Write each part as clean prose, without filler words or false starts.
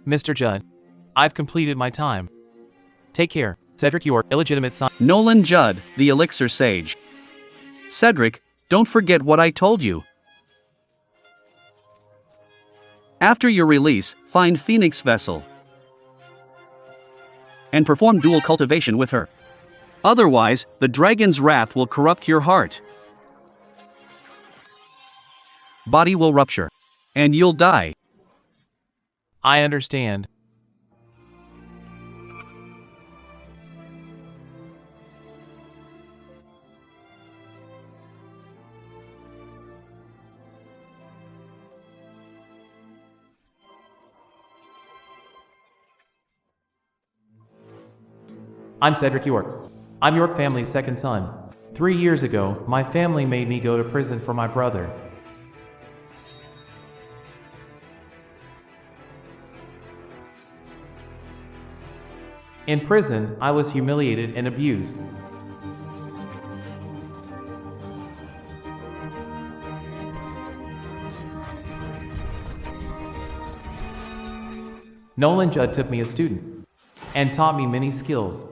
Mr. Judd, I've completed my time. Take care, Cedric, your illegitimate son. Nolan Judd, the elixir sage. Cedric, don't forget what I told you. After your release, find Phoenix Vessel and perform dual cultivation with her. Otherwise, the dragon's wrath will corrupt your heart. Body will rupture, and you'll die. I understand. I'm Cedric York. I'm York family's second son. 3 years ago, my family made me go to prison for my brother. In prison, I was humiliated and abused. Nolan Judd took me as student and taught me many skills.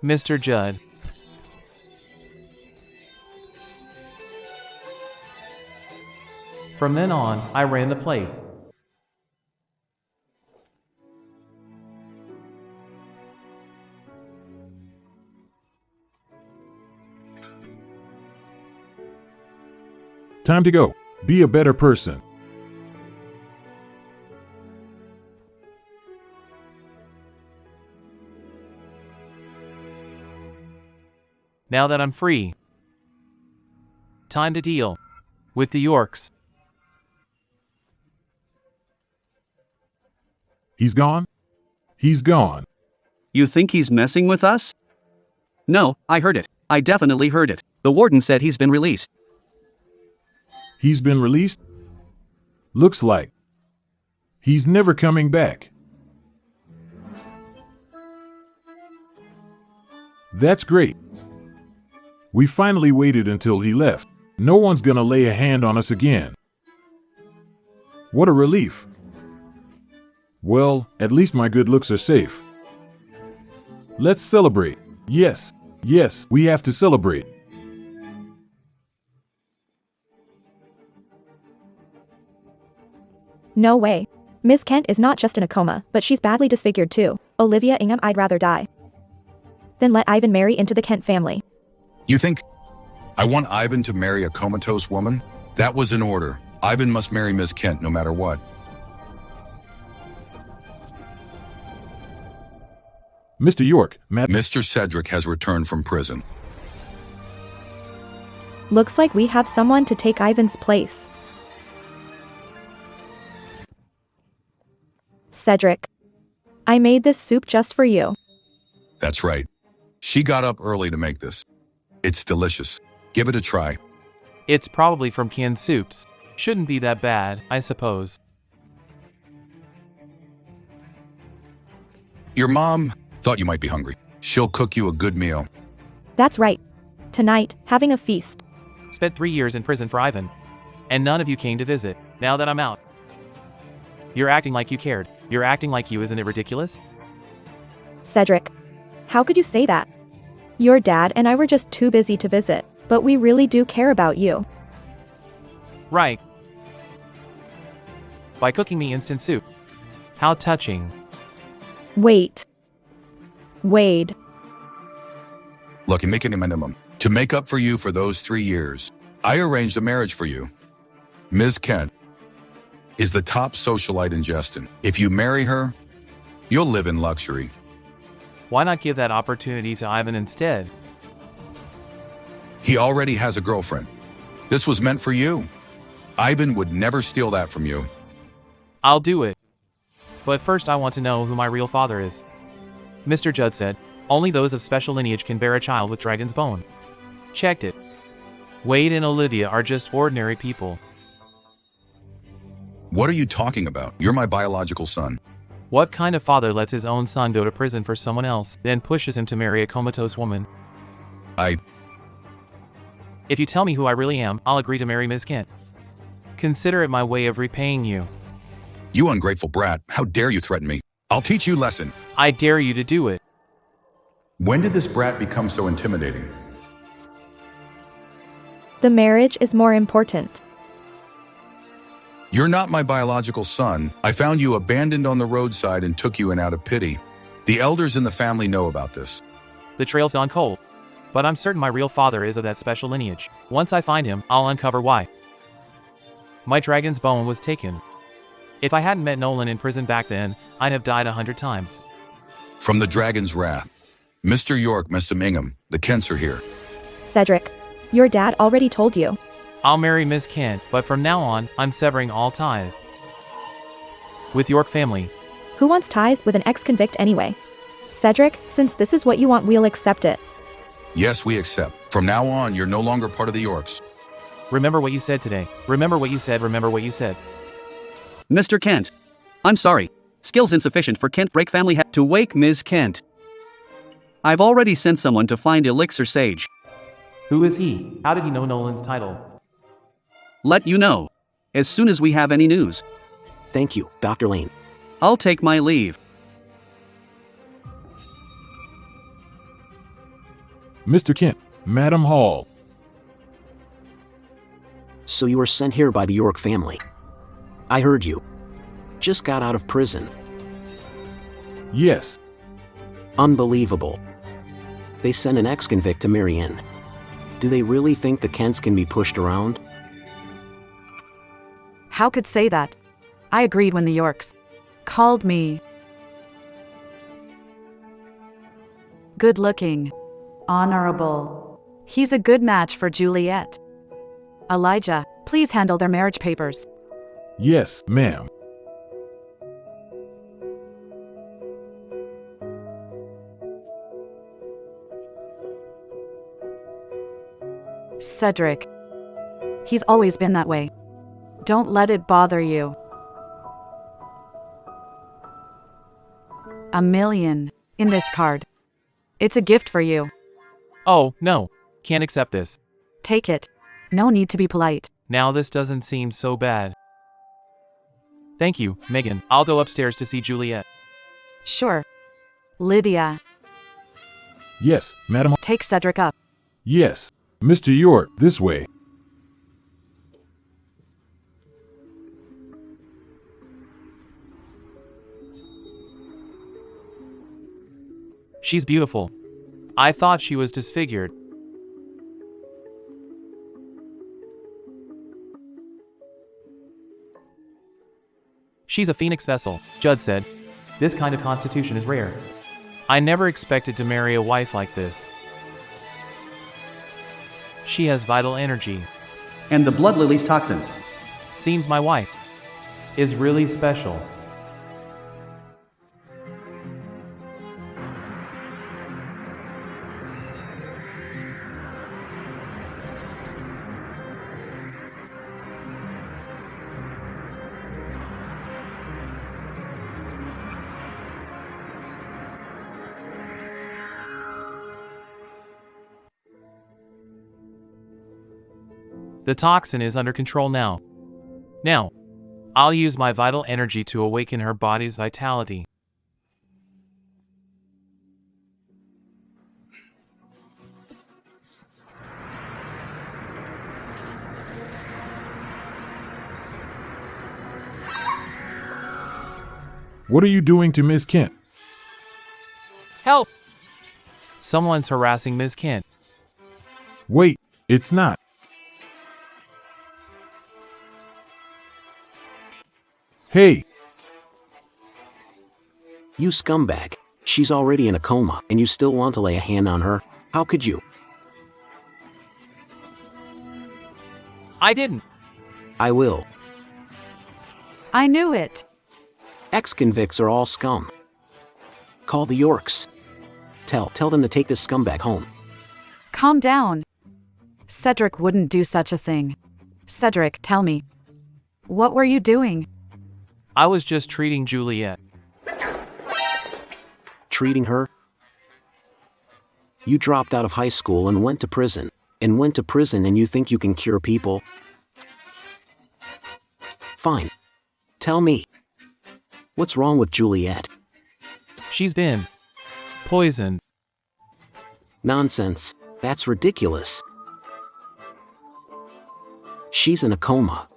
Mr. Judd. From then on, I ran the place. Time to go. Be a better person. Now that I'm free, time to deal with the Yorks. He's gone? He's gone. You think he's messing with us? No, I heard it. I definitely heard it. The warden said he's been released. He's been released? Looks like he's never coming back. That's great. We finally waited until he left. No one's gonna lay a hand on us again. What a relief. Well, at least my good looks are safe. Let's celebrate. Yes, we have to celebrate. No way. Miss Kent is not just in a coma, but she's badly disfigured too. Olivia Ingham, I'd rather die than let Ivan marry into the Kent family. You think I want Ivan to marry a comatose woman? That was an order. Ivan must marry Miss Kent no matter what. Mr. York, Mr. Cedric has returned from prison. Looks like we have someone to take Ivan's place. Cedric, I made this soup just for you. That's right. She got up early to make this. It's delicious. Give it a try. It's probably from canned soups. Shouldn't be that bad, I suppose. Your mom thought you might be hungry. She'll cook you a good meal. That's right. Tonight, having a feast. Spent 3 years in prison for Ivan, and none of you came to visit. Now that I'm out, you're acting like you cared. You're acting like you, isn't it ridiculous? Cedric, how could you say that? Your dad and I were just too busy to visit, but we really do care about you. Right. By cooking me instant soup. How touching. Wait. Wade. Look, I'm making a minimum. To make up for you for those 3 years, I arranged a marriage for you. Ms. Kent is the top socialite in Justin. If you marry her, you'll live in luxury. Why not give that opportunity to Ivan instead? He already has a girlfriend. This was meant for you. Ivan would never steal that from you. I'll do it. But first I want to know who my real father is. Mr. Judd said, only those of special lineage can bear a child with dragon's bone. Checked it. Wade and Olivia are just ordinary people. What are you talking about? You're my biological son. What kind of father lets his own son go to prison for someone else, then pushes him to marry a comatose woman? If you tell me who I really am, I'll agree to marry Ms. Kent. Consider it my way of repaying you. You ungrateful brat, how dare you threaten me? I'll teach you a lesson. I dare you to do it. When did this brat become so intimidating? The marriage is more important. You're not my biological son. I found you abandoned on the roadside and took you in out of pity. The elders in the family know about this. The trail's gone cold. But I'm certain my real father is of that special lineage. Once I find him, I'll uncover why. My dragon's bone was taken. If I hadn't met Nolan in prison back then, I'd have died 100 times. From the dragon's wrath. Mr. York, Mr. Mingham, the Kents are here. Cedric, your dad already told you. I'll marry Miss Kent, but from now on, I'm severing all ties with York family. Who wants ties with an ex-convict anyway? Cedric, since this is what you want, we'll accept it. Yes, we accept. From now on, you're no longer part of the Yorks. Remember what you said today. Remember what you said. Remember what you said. Mr. Kent. I'm sorry. Skills insufficient for Kent break family to wake Ms. Kent. I've already sent someone to find Elixir Sage. Who is he? How did he know Nolan's title? Let you know. As soon as we have any news. Thank you, Dr. Lane. I'll take my leave. Mr. Kent, Madam Hall. So you were sent here by the York family. I heard you. Just got out of prison. Yes. Unbelievable. They sent an ex-convict to marry in. Do they really think the Kents can be pushed around? How could say that? I agreed when the Yorks called me. Good looking. Honorable. He's a good match for Juliet. Elijah, please handle their marriage papers. Yes, ma'am. Cedric. He's always been that way. Don't let it bother you. $1 million in this card. It's a gift for you. Oh, no. Can't accept this. Take it. No need to be polite. Now this doesn't seem so bad. Thank you, Megan. I'll go upstairs to see Juliet. Sure. Lydia, Yes, Madam. take Cedric up. Yes. Mr. York, this way. She's beautiful. I thought she was disfigured. She's a phoenix vessel, Judd said. This kind of constitution is rare. I never expected to marry a wife like this. She has vital energy. And the blood lily's toxin. Seems my wife is really special. The toxin is under control now. Now, I'll use my vital energy to awaken her body's vitality. What are you doing to Miss Kent? Help! Someone's harassing Ms. Kent. Wait, it's not. Hey, You scumbag. She's already in a coma, and you still want to lay a hand on her? How could you? I didn't. I will. I knew it. Ex-convicts are all scum. Call the Yorks. Tell them to take this scumbag home. Calm down. Cedric wouldn't do such a thing. Cedric, tell me. What were you doing? I was just treating Juliet. Treating her? You dropped out of high school and went to prison. And you think you can cure people? Fine. Tell me. What's wrong with Juliet? She's been poisoned. Nonsense. That's ridiculous. She's in a coma.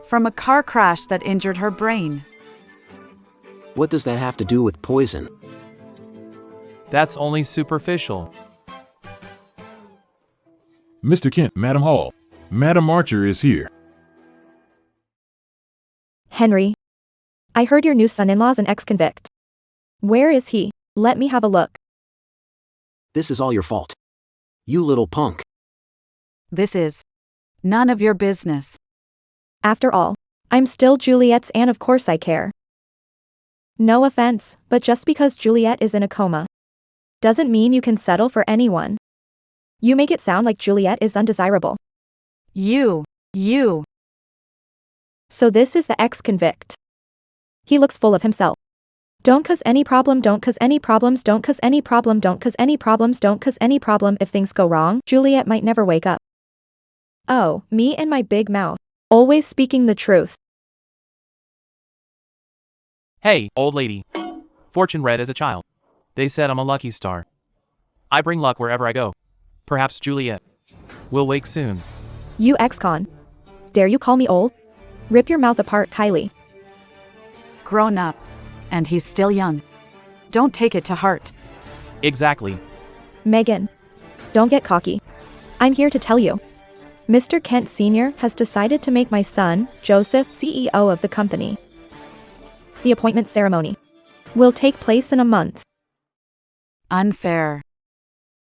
From a car crash that injured her brain. What does that have to do with poison? That's only superficial. Mr. Kent, Madam Hall. Madam Archer is here. Henry. I heard your new son-in-law's an ex-convict. Where is he? Let me have a look. This is all your fault. You little punk. This is none of your business. After all, I'm still Juliet's and of course I care. No offense, but just because Juliet is in a coma doesn't mean you can settle for anyone. You make it sound like Juliet is undesirable. You. So this is the ex-convict. He looks full of himself. Don't cause any problem, don't cause any problems, don't cause any problem, don't cause any problems, don't cause any problem. If things go wrong, Juliet might never wake up. Oh, me and my big mouth. Always speaking the truth. Hey, old lady. Fortune read as a child. They said I'm a lucky star. I bring luck wherever I go. Perhaps Juliet will wake soon. You ex-con. Dare you call me old? Rip your mouth apart, Kylie. Grown up. And he's still young. Don't take it to heart. Exactly. Megan. Don't get cocky. I'm here to tell you. Mr. Kent Sr. has decided to make my son, Joseph, CEO of the company. The appointment ceremony will take place in a month. Unfair.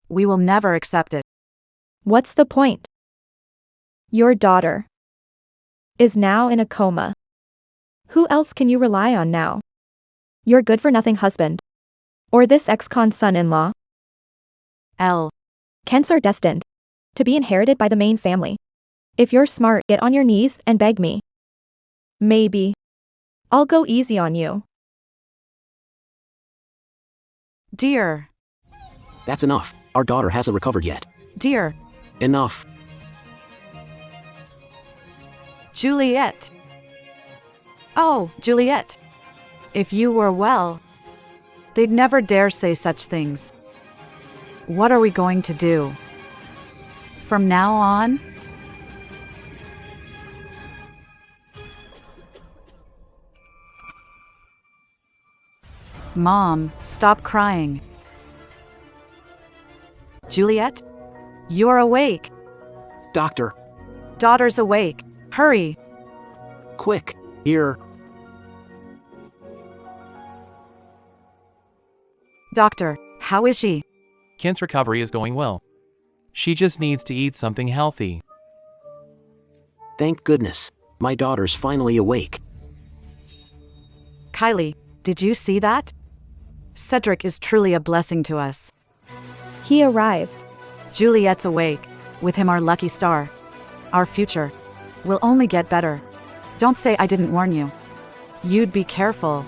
We will never accept it. What's the point? Your daughter is now in a coma. Who else can you rely on now? Your good-for-nothing husband? Or this ex-con son-in-law? Kents are destined to be inherited by the main family. If you're smart, get on your knees and beg me. Maybe I'll go easy on you. Dear. That's enough. Our daughter hasn't recovered yet. Dear. Enough. Juliet. Oh, Juliet. If you were well, they'd never dare say such things. What are we going to do? From now on? Mom, stop crying. Juliet? You're awake. Doctor. Daughter's awake. Hurry. Quick. Here. Doctor, how is she? Kent's recovery is going well. She just needs to eat something healthy. Thank goodness. My daughter's finally awake. Kylie, did you see that? Cedric is truly a blessing to us. He arrived. Juliet's awake. With him our lucky star. Our future will only get better. Don't say I didn't warn you. You'd be careful.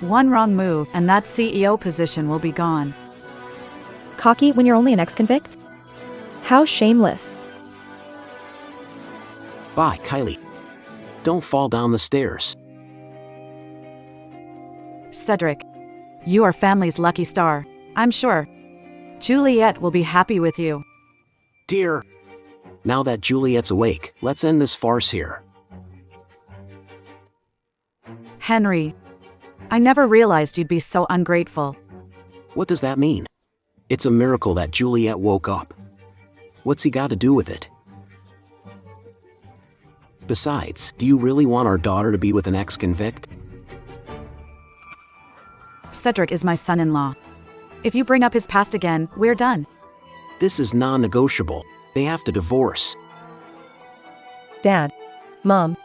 One wrong move and that CEO position will be gone. Cocky when you're only an ex-convict? How shameless. Bye, Kylie. Don't fall down the stairs. Cedric, you are family's lucky star, I'm sure. Juliet will be happy with you. Dear. Now that Juliet's awake, let's end this farce here. Henry. I never realized you'd be so ungrateful. What does that mean? It's a miracle that Juliet woke up. What's he got to do with it? Besides, do you really want our daughter to be with an ex-convict? Cedric is my son-in-law. If you bring up his past again, we're done. This is non-negotiable. They have to divorce. Dad. Mom.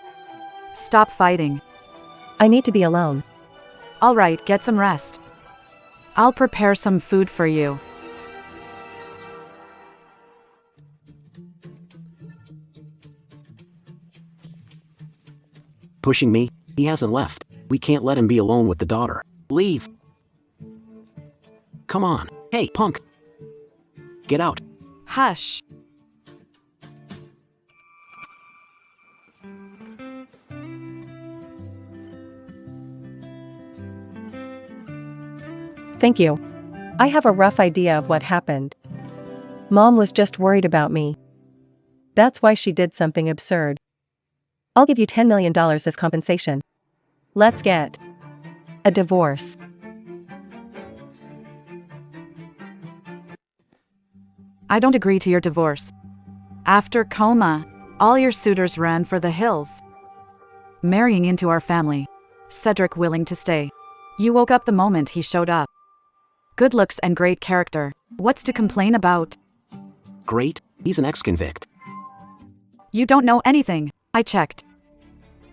Stop fighting. I need to be alone. All right, get some rest. I'll prepare some food for you. Pushing me? He hasn't left. We can't let him be alone with the daughter. Leave. Come on. Hey, punk. Get out. Hush. Thank you. I have a rough idea of what happened. Mom was just worried about me. That's why she did something absurd. I'll give you $10 million as compensation. Let's get a divorce. I don't agree to your divorce. After coma, all your suitors ran for the hills, marrying into our family. Cedric willing to stay. You woke up the moment he showed up. Good looks and great character. What's to complain about? Great, he's an ex-convict. You don't know anything. I checked.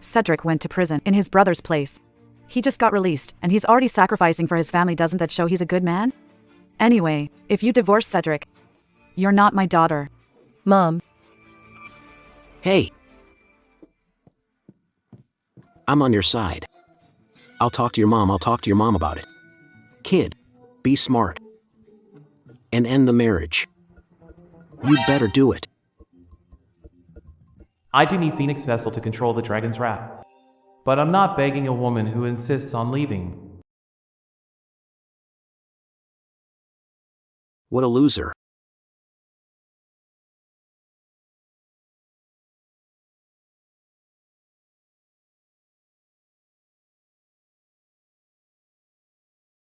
Cedric went to prison in his brother's place. He just got released, and he's already sacrificing for his family. Doesn't that show he's a good man? Anyway, if you divorce Cedric, you're not my daughter. Mom. Hey. I'm on your side. I'll talk to your mom about it. Kid, be smart. And end the marriage. You'd better do it. I do need Phoenix Vessel to control the dragon's wrath. But I'm not begging a woman who insists on leaving. What a loser.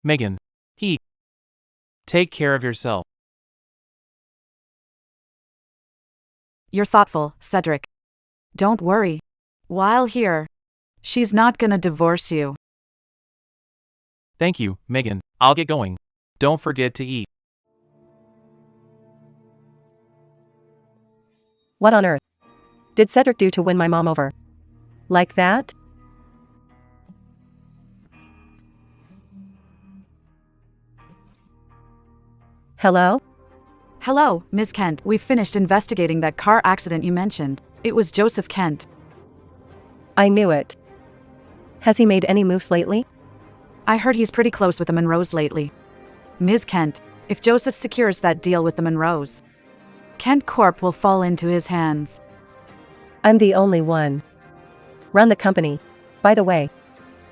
Megan. Take care of yourself. You're thoughtful, Cedric. Don't worry. While here, she's not gonna divorce you. Thank you, Megan. I'll get going. Don't forget to eat. What on earth did Cedric do to win my mom over? Like that? Hello? Hello, Ms. Kent. We've finished investigating that car accident you mentioned. It was Joseph Kent. I knew it. Has he made any moves lately? I heard he's pretty close with the Monroes lately. Ms. Kent, if Joseph secures that deal with the Monroes, Kent Corp will fall into his hands. I'm the only one. Run the company. By the way,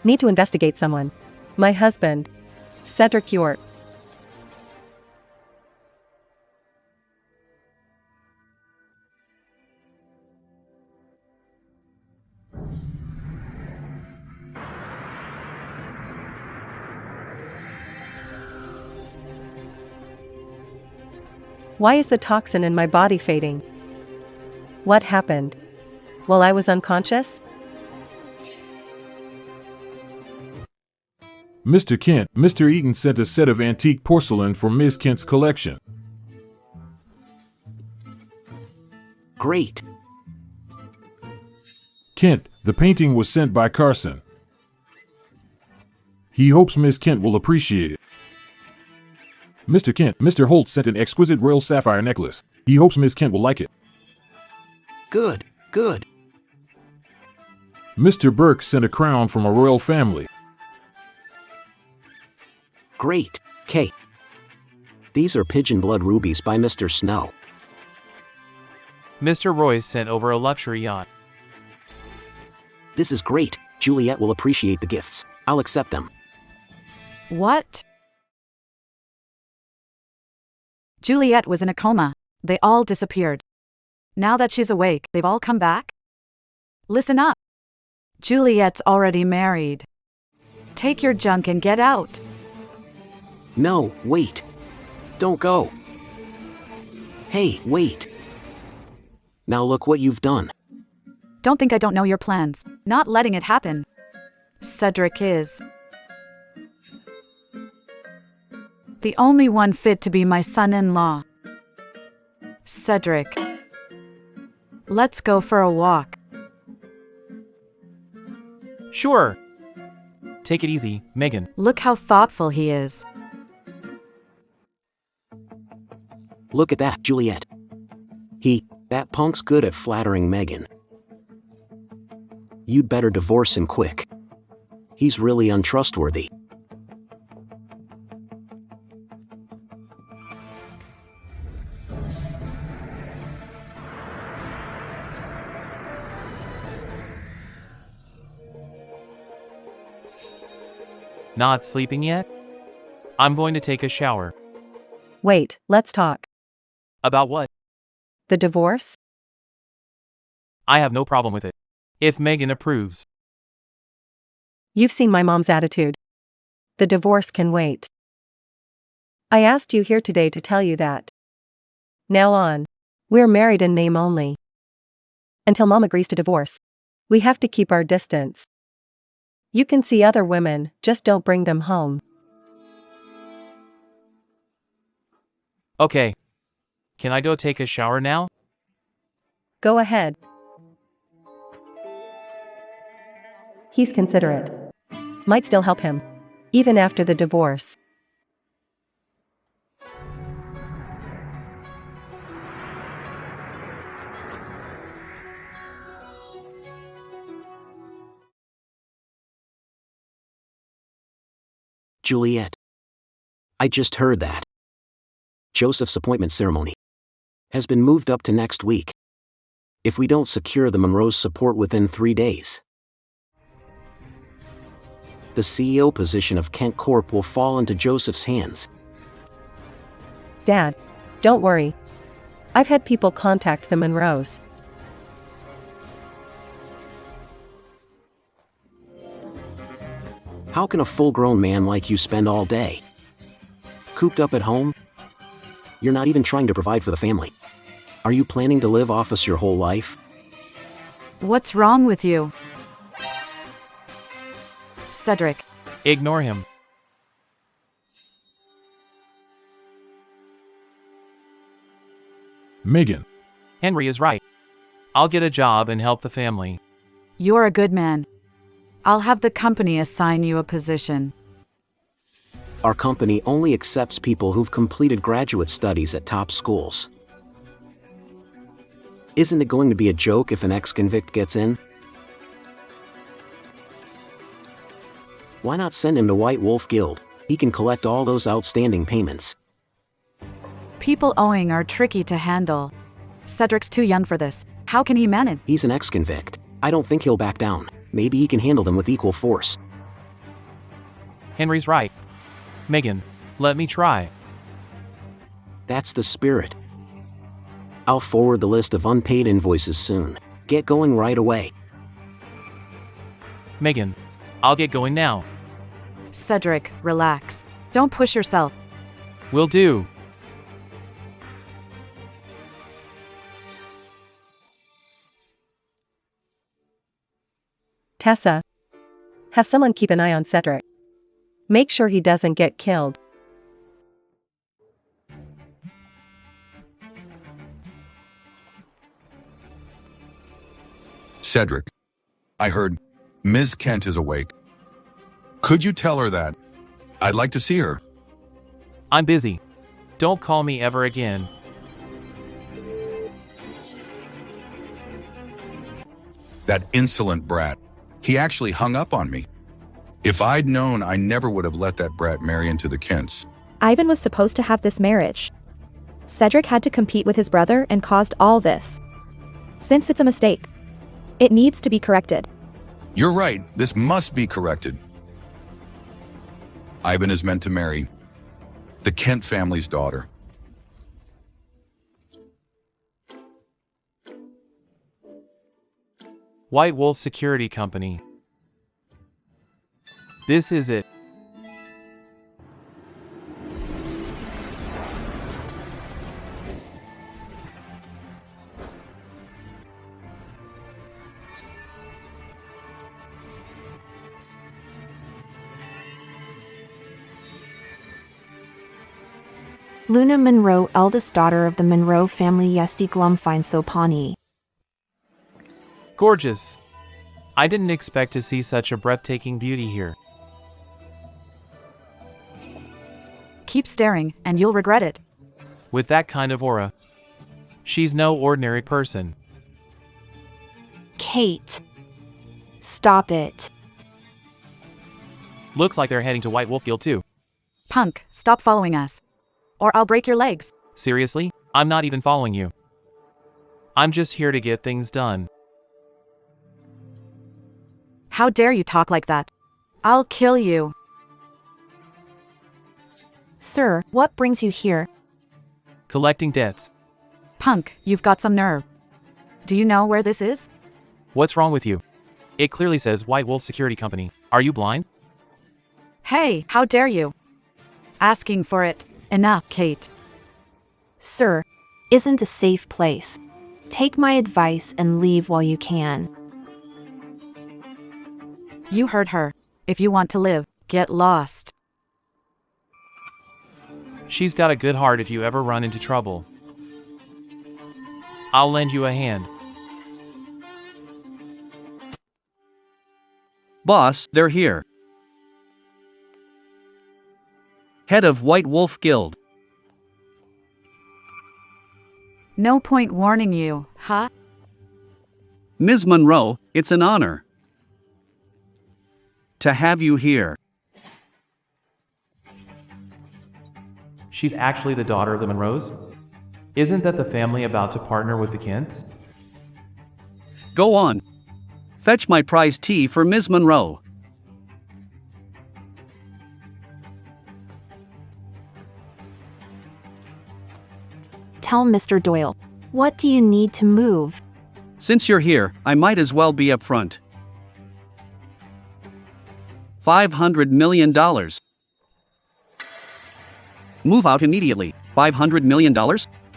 need to investigate someone. My husband, Cedric York. Why is the toxin in my body fading? What happened? While I was unconscious? Mr. Kent, Mr. Eaton sent a set of antique porcelain for Ms. Kent's collection. Great. Kent, the painting was sent by Carson. He hopes Ms. Kent will appreciate it. Mr. Kent, Mr. Holt sent an exquisite royal sapphire necklace. He hopes Ms. Kent will like it. Good, good. Mr. Burke sent a crown from a royal family. Great, Kay. These are pigeon blood rubies by Mr. Snow. Mr. Royce sent over a luxury yacht. This is great. Juliet will appreciate the gifts. I'll accept them. What? Juliet was in a coma. They all disappeared. Now that she's awake, they've all come back? Listen up. Juliet's already married. Take your junk and get out. No, wait. Don't go. Hey, wait. Now look what you've done. Don't think I don't know your plans. Not letting it happen. Cedric is the only one fit to be my son-in-law. Cedric. Let's go for a walk. Sure. Take it easy, Megan. Look how thoughtful he is. Look at that, Juliet. That punk's good at flattering Megan. You'd better divorce him quick. He's really untrustworthy. Not sleeping yet? I'm going to take a shower. Wait, let's talk. About what? The divorce? I have no problem with it. If Megan approves. You've seen my mom's attitude. The divorce can wait. I asked you here today to tell you that. Now on. We're married in name only. Until mom agrees to divorce, we have to keep our distance. You can see other women, just don't bring them home. Okay. Can I go take a shower now? Go ahead. He's considerate. Might still help him. Even after the divorce. Juliet. I just heard that. Joseph's appointment ceremony has been moved up to next week. If we don't secure the Monroe's support within 3 days, the CEO position of Kent Corp will fall into Joseph's hands. Dad, don't worry. I've had people contact the Monroes. How can a full-grown man like you spend all day cooped up at home? You're not even trying to provide for the family. Are you planning to live off us your whole life? What's wrong with you? Cedric. Ignore him. Megan. Henry is right. I'll get a job and help the family. You're a good man. I'll have the company assign you a position. Our company only accepts people who've completed graduate studies at top schools. Isn't it going to be a joke if an ex-convict gets in? Why not send him to White Wolf Guild? He can collect all those outstanding payments. People owing are tricky to handle. Cedric's too young for this. How can he manage? He's an ex-convict. I don't think he'll back down. Maybe he can handle them with equal force. Henry's right. Megan, let me try. That's the spirit. I'll forward the list of unpaid invoices soon. Get going right away. Megan, I'll get going now. Cedric, relax. Don't push yourself. Will do. Tessa. Have someone keep an eye on Cedric. Make sure he doesn't get killed. Cedric, I heard Ms. Kent is awake. Could you tell her that? I'd like to see her. I'm busy. Don't call me ever again. That insolent brat. He actually hung up on me. If I'd known, I never would have let that brat marry into the Kents. Ivan was supposed to have this marriage. Cedric had to compete with his brother and caused all this. Since it's a mistake, it needs to be corrected. You're right. This must be corrected. Ivan is meant to marry the Kent family's daughter. White Wolf Security Company. This is it. Luna Monroe, eldest daughter of the Monroe family, Yesti Glumfine Sopani. Gorgeous. I didn't expect to see such a breathtaking beauty here. Keep staring, and you'll regret it. with that kind of aura. She's no ordinary person. Kate. Stop it. Looks like they're heading to White Wolf Guild too. Punk, stop following us. Or I'll break your legs. Seriously? I'm not even following you. I'm just here to get things done. How dare you talk like that? I'll kill you. Sir, what brings you here? Collecting debts. Punk, you've got some nerve. Do you know where this is? What's wrong with you? It clearly says White Wolf Security Company. Are you blind? Hey, how dare you? Asking for it. Enough, Kate. Sir, isn't a safe place. Take my advice and leave while you can. You heard her. If you want to live, get lost. She's got a good heart if you ever run into trouble. I'll lend you a hand. Boss, they're here. Head of White Wolf Guild. No point warning you, huh? Ms. Monroe, it's an honor to have you here. She's actually the daughter of the Monroes? Isn't that the family about to partner with the Kents? Go on. Fetch my prize tea for Ms. Monroe. Tell Mr. Doyle. What do you need to move? Since you're here, I might as well be upfront. $500 million. Move out immediately. $500 million?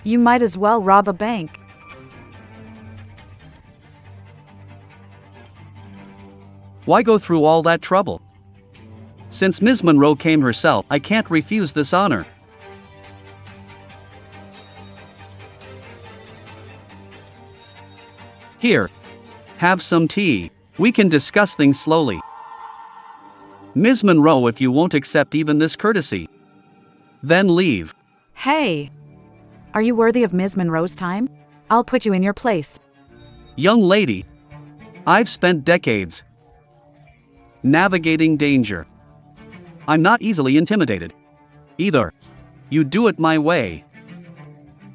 You might as well rob a bank. Why go through all that trouble? Since Ms. Monroe came herself, I can't refuse this honor. Here. Have some tea. We can discuss things slowly. Ms. Monroe, if you won't accept even this courtesy, then leave. Hey! Are you worthy of Ms. Monroe's time? I'll put you in your place. Young lady, I've spent decades navigating danger. I'm not easily intimidated. Either you do it my way,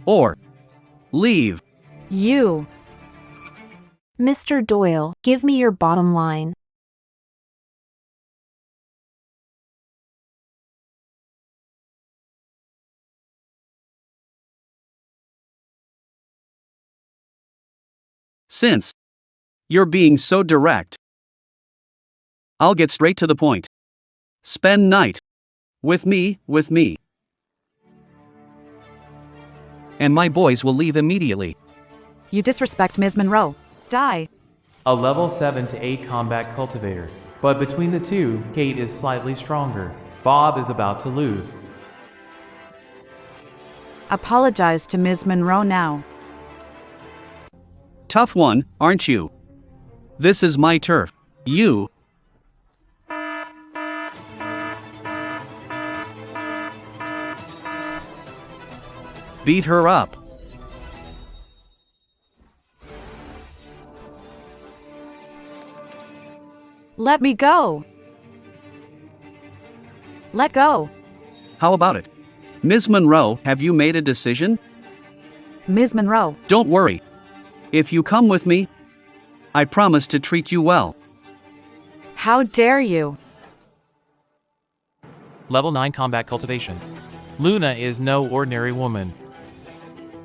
or leave. You. Mr. Doyle, give me your bottom line. Since you're being so direct, I'll get straight to the point. Spend night with me. And my boys will leave immediately. You disrespect Ms. Monroe. Die. A level 7 to 8 combat cultivator. But between the two, Kate is slightly stronger. Bob is about to lose. Apologize to Ms. Monroe now. Tough one, aren't you? This is my turf. You. Beat her up. Let me go. Let go. How about it? Ms. Monroe, have you made a decision? Ms. Monroe. Don't worry. If you come with me, I promise to treat you well. How dare you? Level 9 combat cultivation. Luna is no ordinary woman.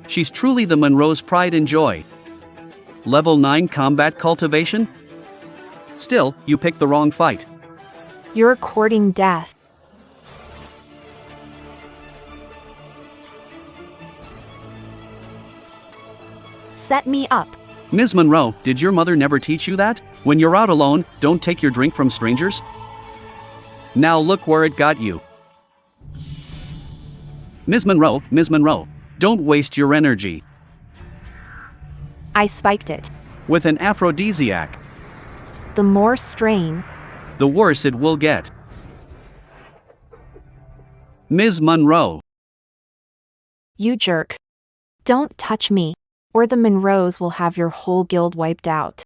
She's truly the Monroe's pride and joy. Level 9 combat cultivation? Still, you picked the wrong fight. You're courting death. Set me up. Ms. Monroe, did your mother never teach you that? When you're out alone, don't take your drink from strangers? Now look where it got you. Ms. Monroe, don't waste your energy. I spiked it. With an aphrodisiac, The more strain. the worse it will get. Ms. Monroe. You jerk. Don't touch me, or the Monroes will have your whole guild wiped out.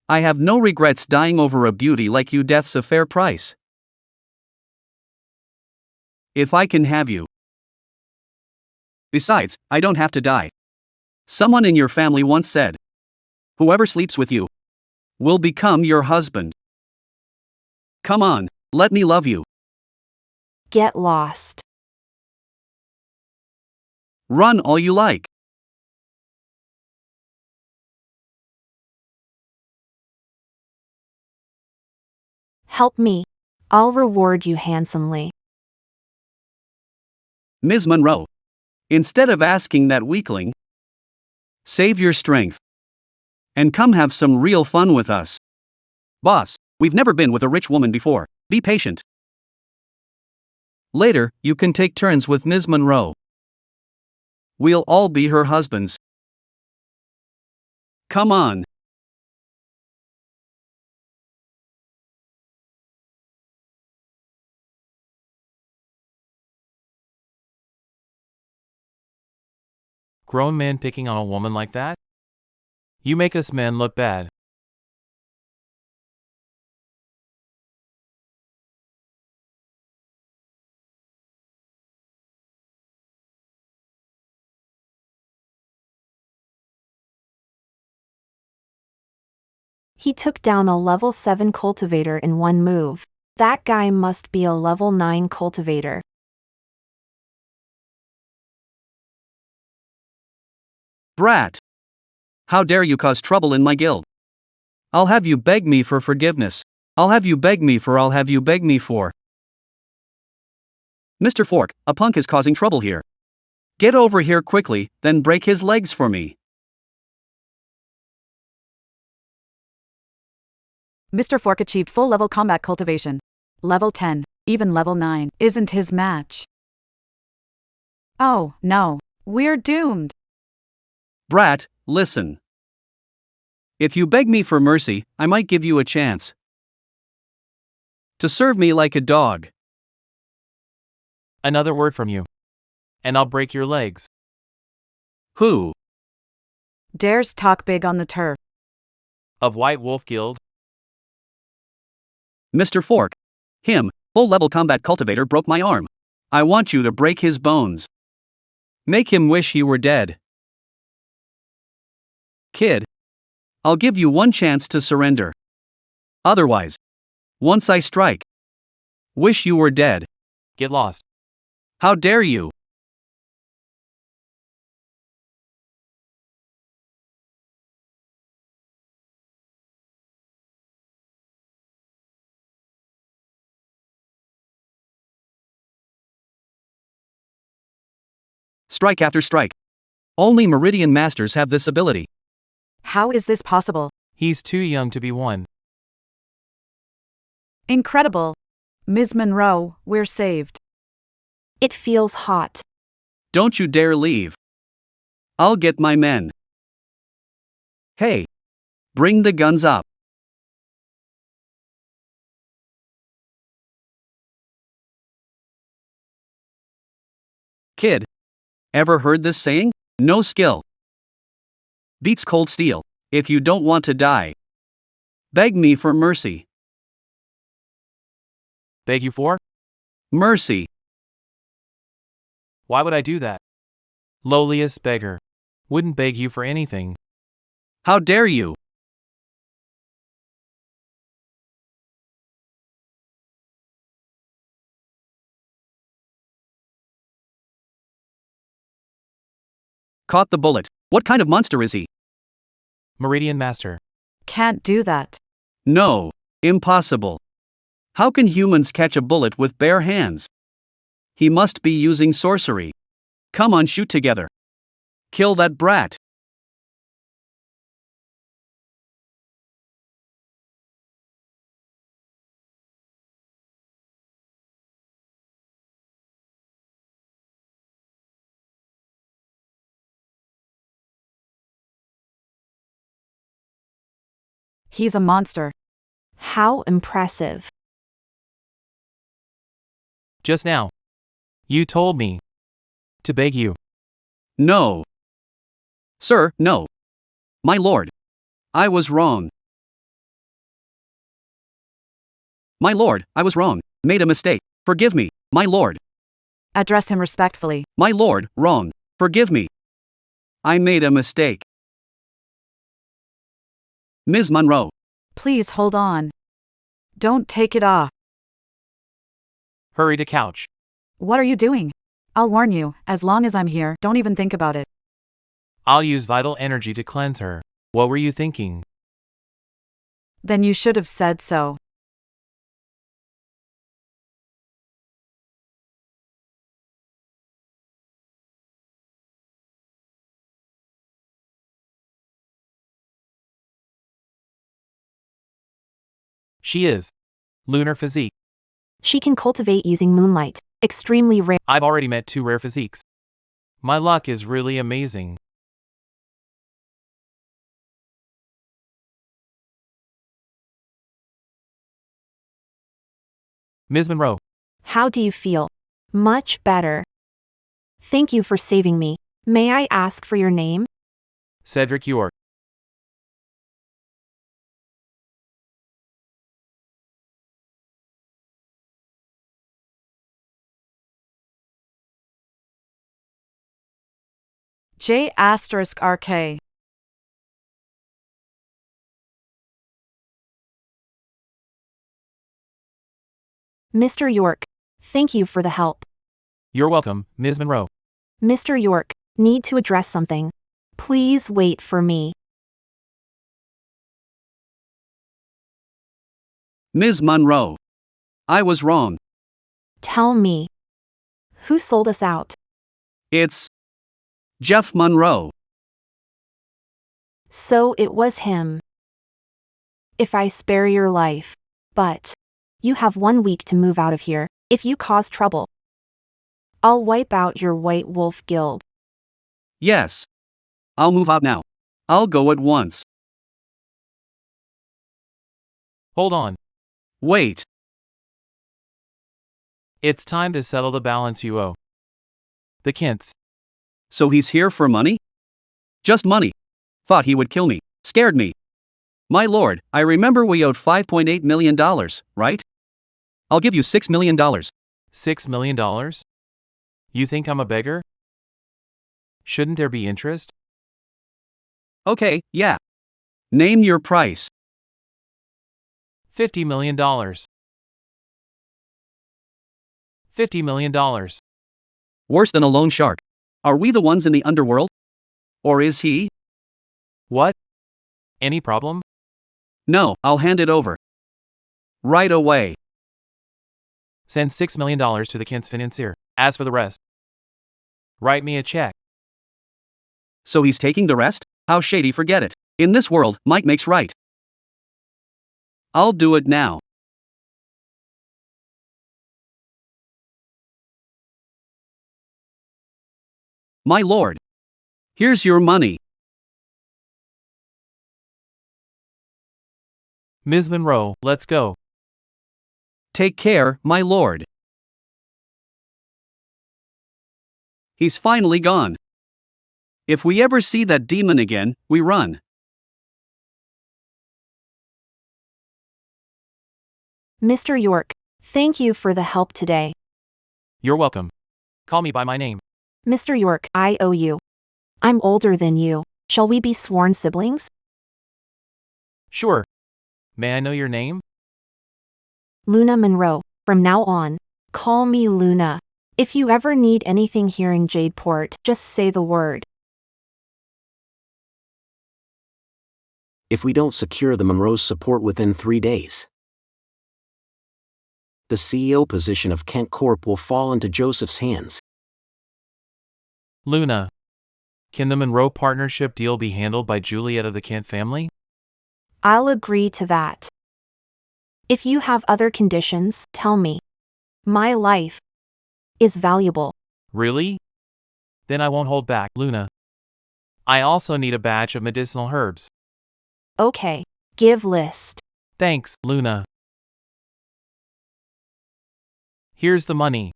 I have no regrets dying over a beauty like you. Death's a fair price. If I can have you. Besides, I don't have to die. Someone in your family once said, whoever sleeps with you will become your husband. Come on, let me love you. Get lost. Run all you like. Help me. I'll reward you handsomely. Ms. Monroe. Instead of asking that weakling, save your strength and come have some real fun with us. Boss, we've never been with a rich woman before. Be patient. Later, you can take turns with Ms. Monroe. We'll all be her husbands. Come on. Grown men picking on a woman like that? You make us men look bad. He took down a level 7 cultivator in one move. That guy must be a level 9 cultivator. Brat. How dare you cause trouble in my guild? I'll have you beg me for forgiveness. I'll have you beg me for. Mr. Fork, a punk is causing trouble here. Get over here quickly, then break his legs for me. Mr. Fork achieved full level combat cultivation. Level 10, even level 9, isn't his match. Oh, no. We're doomed. Brat, listen. If you beg me for mercy, I might give you a chance to serve me like a dog. Another word from you, and I'll break your legs. Who? Dares talk big on the turf. Of White Wolf Guild? Mr. Fork. Him, full level combat cultivator broke my arm. I want you to break his bones. Make him wish he were dead. Kid. I'll give you one chance to surrender. Otherwise, once I strike, wish you were dead. Get lost. How dare you? Strike after strike. Only Meridian Masters have this ability. How is this possible? He's too young to be won. Incredible. Ms. Monroe, we're saved. It feels hot. Don't you dare leave. I'll get my men. Hey. Bring the guns up. Kid. Ever heard this saying? No skill beats cold steel. If you don't want to die, beg me for mercy. Beg you for? Mercy. Why would I do that? Lowliest beggar. Wouldn't beg you for anything. How dare you? Caught the bullet. What kind of monster is he? Meridian Master. Can't do that. No. Impossible. How can humans catch a bullet with bare hands? He must be using sorcery. Come on, shoot together. Kill that brat. He's a monster. How impressive. Just now. You told me. To beg you. No. Sir, no. My lord. I was wrong. My lord, I was wrong. Made a mistake. Forgive me, my lord. Address him respectfully. My lord, wrong. Forgive me. I made a mistake. Ms. Monroe. Please hold on. Don't take it off. Hurry to couch. What are you doing? I'll warn you, as long as I'm here, don't even think about it. I'll use vital energy to cleanse her. What were you thinking? Then you should have said so. She is. Lunar physique. She can cultivate using moonlight. Extremely rare. I've already met 2 rare physiques. My luck is really amazing. Ms. Monroe. How do you feel? Much better. Thank you for saving me. May I ask for your name? Cedric York. J*RK. Mr. York. Thank you for the help. You're welcome, Ms. Monroe. Mr. York, need to address something. Please wait for me. Ms. Monroe. I was wrong. Tell me. Who sold us out? It's Jeff Monroe. So it was him. If I spare your life. But you have 1 week to move out of here. If you cause trouble, I'll wipe out your White Wolf Guild. Yes. I'll move out now. I'll go at once. Hold on. Wait. It's time to settle the balance you owe. The Kents. So he's here for money? Just money. Thought he would kill me. Scared me. My lord, I remember we owed $5.8 million, right? I'll give you $6 million. $6 million? You think I'm a beggar? Shouldn't there be interest? Okay, yeah. Name your price. $50 million. $50 million. Worse than a loan shark. Are we the ones in the underworld? Or is he? What? Any problem? No, I'll hand it over. Right away. Send $6 million to the Kent's financier. As for the rest, write me a check. So he's taking the rest? How shady, forget it. In this world, Mike makes right. I'll do it now. My lord. Here's your money. Ms. Monroe, let's go. Take care, my lord. He's finally gone. If we ever see that demon again, we run. Mr. York, thank you for the help today. You're welcome. Call me by my name. Mr. York, I owe you. I'm older than you. Shall we be sworn siblings? Sure. May I know your name? Luna Monroe. From now on, call me Luna. If you ever need anything here in Jadeport, just say the word. If we don't secure the Monroe's support within 3 days, the CEO position of Kent Corp will fall into Joseph's hands. Luna. Can the Monroe partnership deal be handled by Juliet of the Kent family? I'll agree to that. If you have other conditions, tell me. My life is valuable. Really? Then I won't hold back, Luna. I also need a batch of medicinal herbs. Okay, give list. Thanks, Luna. Here's the money.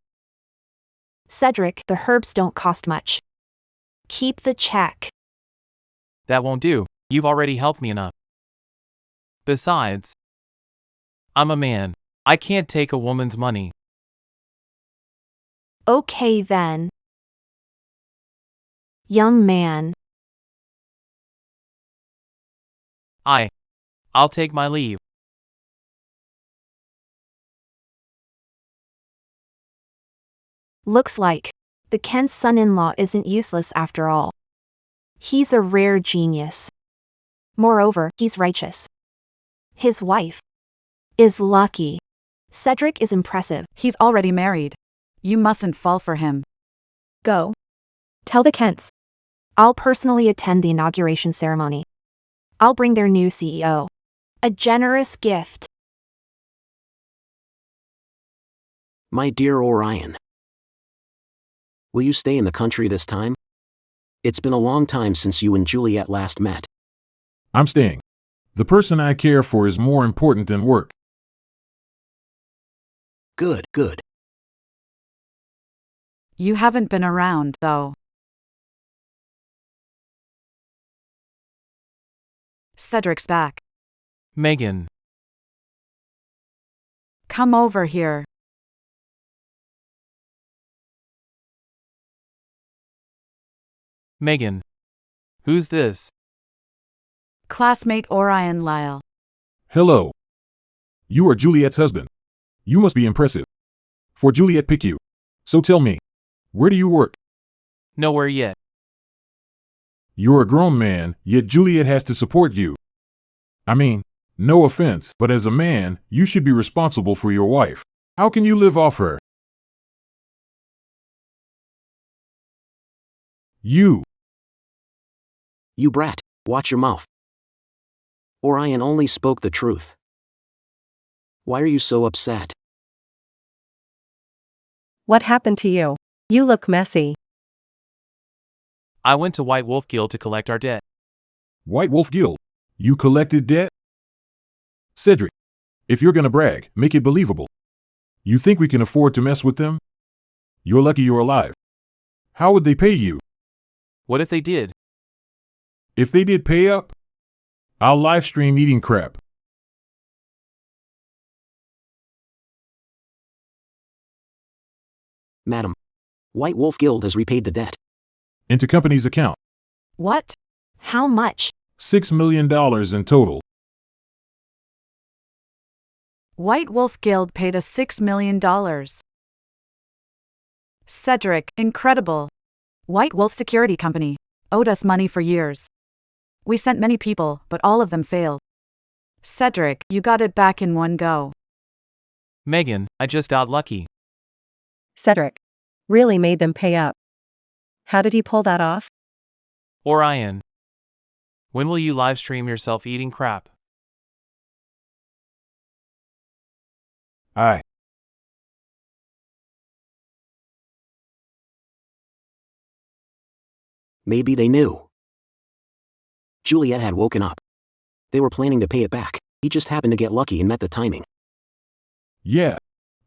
Cedric, the herbs don't cost much. Keep the check. That won't do. You've already helped me enough. Besides, I'm a man. I can't take a woman's money. Okay then. Young man. I'll take my leave. Looks like the Kent's son-in-law isn't useless after all. He's a rare genius. Moreover, he's righteous. His wife is lucky. Cedric is impressive. He's already married. You mustn't fall for him. Go. Tell the Kents. I'll personally attend the inauguration ceremony. I'll bring their new CEO a generous gift. My dear Orion. Will you stay in the country this time? It's been a long time since you and Juliet last met. I'm staying. The person I care for is more important than work. Good, good. You haven't been around, though. Cedric's back. Megan. Come over here. Megan. Who's this? Classmate Orion Lyle. Hello. You are Juliet's husband. You must be impressive. For Juliet picked you. So tell me, where do you work? Nowhere yet. You're a grown man, yet Juliet has to support you. I mean, no offense, but as a man, you should be responsible for your wife. How can you live off her? You brat, watch your mouth. Orion only spoke the truth. Why are you so upset? What happened to you? You look messy. I went to White Wolf Guild to collect our debt. White Wolf Guild. You collected debt? Cedric, if you're gonna brag, make it believable. You think we can afford to mess with them? You're lucky you're alive. How would they pay you? What if they did? If they did pay up, I'll live stream eating crap. Madam, White Wolf Guild has repaid the debt. Into company's account. What? How much? $6 million in total. White Wolf Guild paid us $6 million. Cedric, incredible. White Wolf Security Company owed us money for years. We sent many people, but all of them failed. Cedric, you got it back in one go. Megan, I just got lucky. Cedric really made them pay up. How did he pull that off? Orion. When will you live stream yourself eating crap? Aye. Maybe they knew. Juliet had woken up. They were planning to pay it back. He just happened to get lucky and met the timing. Yeah.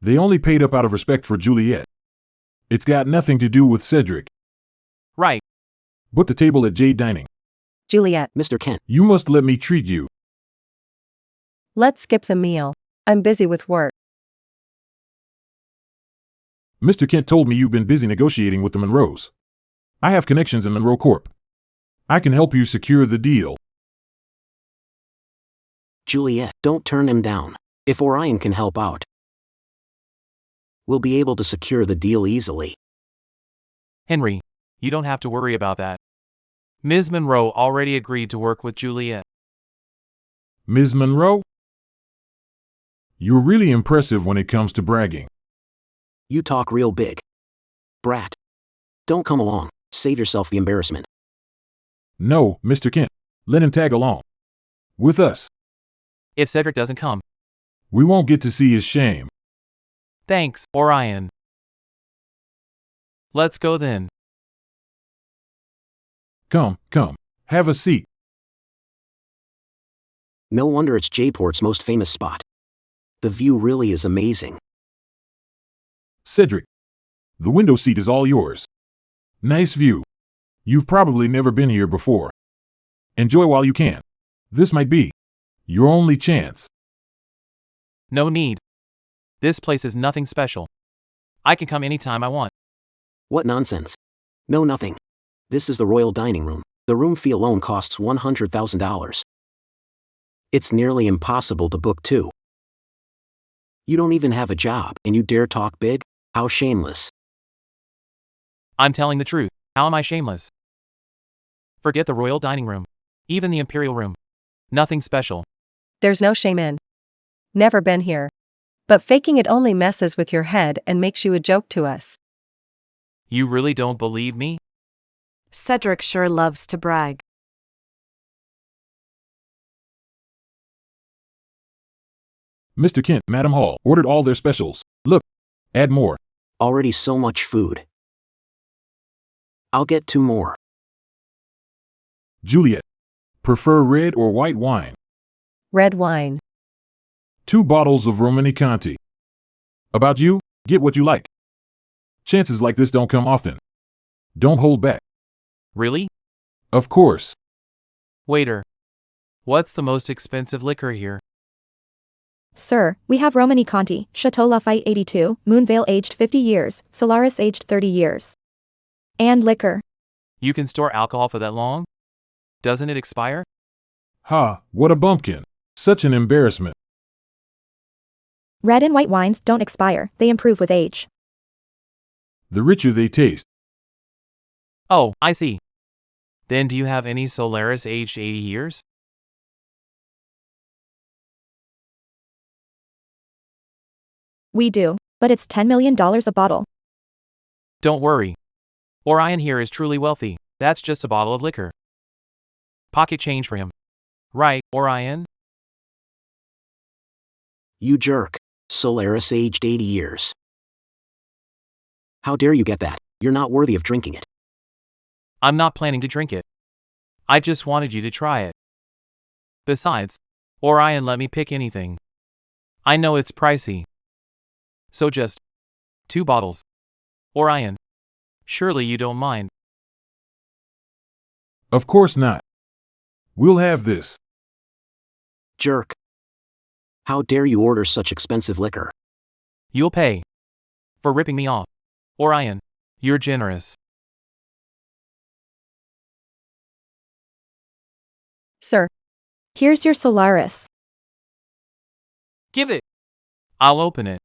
They only paid up out of respect for Juliet. It's got nothing to do with Cedric. Right. Book the table at Jade Dining. Juliet, Mr. Kent, You must let me treat you. let's skip the meal. I'm busy with work. Mr. Kent told me you've been busy negotiating with the Monroes. I have connections in Monroe Corp. I can help you secure the deal. Juliet, don't turn him down. If Orion can help out, we'll be able to secure the deal easily. Henry, you don't have to worry about that. Ms. Monroe already agreed to work with Juliet. Ms. Monroe? You're really impressive when it comes to bragging. You talk real big. Brat. Don't come along. Save yourself the embarrassment. No, Mr. Kent. Let him tag along. With us. If Cedric doesn't come. We won't get to see his shame. Thanks, Orion. Let's go then. Come, come. Have a seat. No wonder it's Jayport's most famous spot. The view really is amazing. Cedric. The window seat is all yours. Nice view. You've probably never been here before. Enjoy while you can. This might be your only chance. No need. This place is nothing special. I can come anytime I want. What nonsense. No, nothing. This is the royal dining room. The room fee alone costs $100,000. It's nearly impossible to book too. You don't even have a job, and you dare talk big? How shameless. I'm telling the truth. How am I shameless? Forget the royal dining room. Even the imperial room. Nothing special. There's no shame in. Never been here. But faking it only messes with your head and makes you a joke to us. You really don't believe me? Cedric sure loves to brag. Mr. Kent, Madam Hall, ordered all their specials. Look, add more. Already so much food. I'll get 2 more. Juliet, prefer red or white wine? Red wine. 2 bottles of romanticcomedy. About you, get what you like. Chances like this don't come often. Don't hold back. Really? Of course. Waiter. What's the most expensive liquor here? Sir, we have Romani Conti, Chateau Lafite 82, Moonvale aged 50 years, Solaris aged 30 years. And liquor. You can store alcohol for that long? Doesn't it expire? Ha, what a bumpkin. Such an embarrassment. Red and white wines don't expire, they improve with age. The richer they taste. Oh, I see. Then do you have any Solaris aged 80 years? We do, but it's $10 million a bottle. Don't worry. Orion here is truly wealthy. That's just a bottle of liquor. Pocket change for him. Right, Orion? You jerk. Solaris aged 80 years. How dare you get that? You're not worthy of drinking it. I'm not planning to drink it. I just wanted you to try it. Besides, Orion let me pick anything. I know it's pricey. So just 2 bottles. Orion, surely you don't mind. Of course not. We'll have this. Jerk. How dare you order such expensive liquor? You'll pay. For ripping me off. Orion, you're generous. Sir. Here's your Solaris. Give it. I'll open it.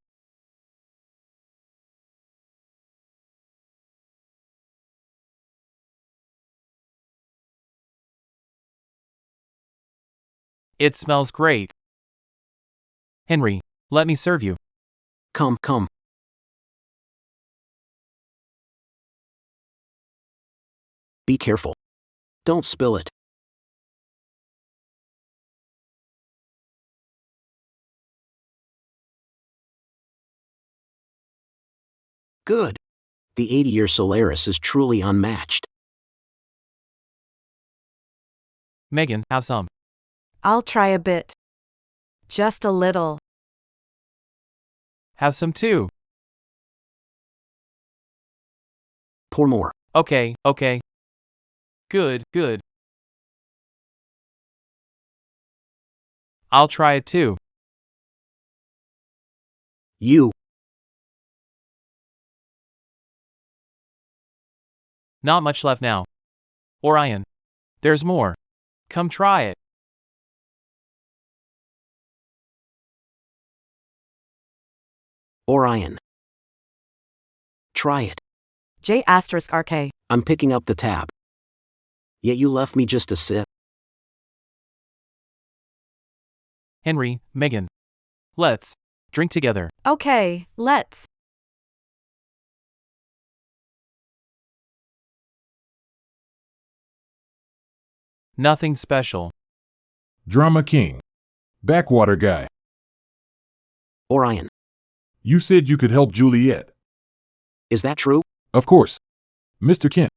It smells great. Henry, let me serve you. Come, come. Be careful. Don't spill it. Good. The 80-year Solaris is truly unmatched. Megan, have some. I'll try a bit. Just a little. Have some too. Pour more. Okay, okay. Good, good. I'll try it too. You. Not much left now. Orion, there's more. Come try it. Orion. Try it. J*RK. I'm picking up the tab. Yet you left me just a sip. Henry, Megan. Let's drink together. Okay, let's. Nothing special. Drama King. Backwater guy. Orion. You said you could help Juliet. Is that true? Of course. Mr. Kent.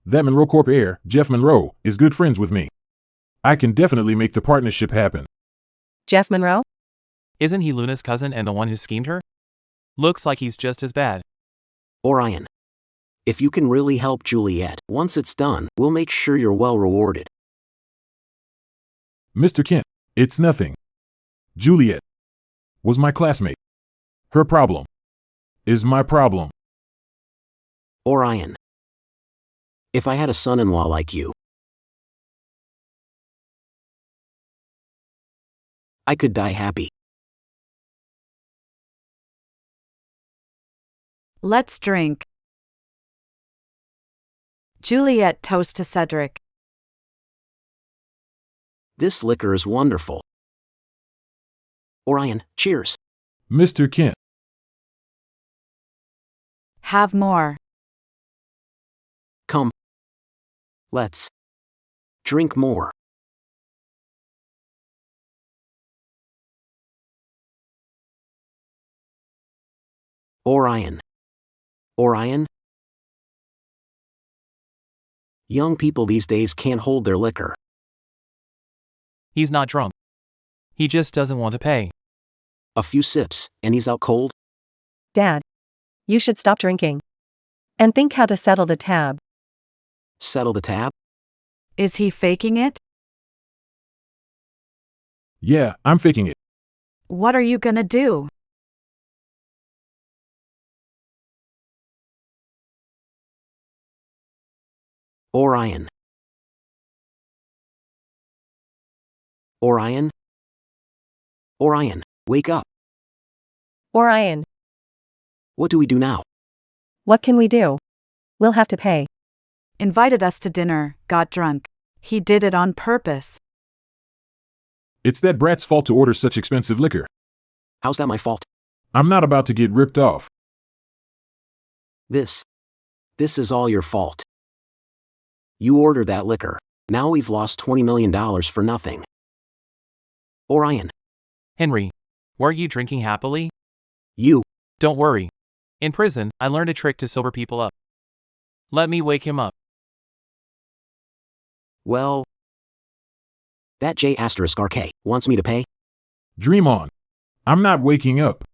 That Monroe Corp heir, Jeff Monroe, is good friends with me. I can definitely make the partnership happen. Jeff Monroe? Isn't he Luna's cousin and the one who schemed her? Looks like he's just as bad. Orion. If you can really help Juliet, once it's done, we'll make sure you're well rewarded. Mr. Kent, it's nothing. Juliet was my classmate. Her problem is my problem. Orion. If I had a son-in-law like you, I could die happy. Let's drink. Juliet toast to Cedric. This liquor is wonderful. Orion, cheers. Mr. Kent, Have more. Come. Let's drink more. Orion. Orion? Young people these days can't hold their liquor. He's not drunk. He just doesn't want to pay. A few sips, and he's out cold? Dad. You should stop drinking. And think how to settle the tab. Settle the tab? Is he faking it? yeah, I'm faking it. What are you gonna do? Orion. Orion? Orion, wake up. Orion. What do we do now? What can we do? We'll have to pay. Invited us to dinner, got drunk. He did it on purpose. It's that brat's fault to order such expensive liquor. How's that my fault? I'm not about to get ripped off. This is all your fault. You ordered that liquor. Now we've lost $20 million for nothing. Orion. Henry, weren't you drinking happily? You. Don't worry. In prison, I learned a trick to sober people up. Let me wake him up. Well. That J*RK wants me to pay? Dream on. I'm not waking up.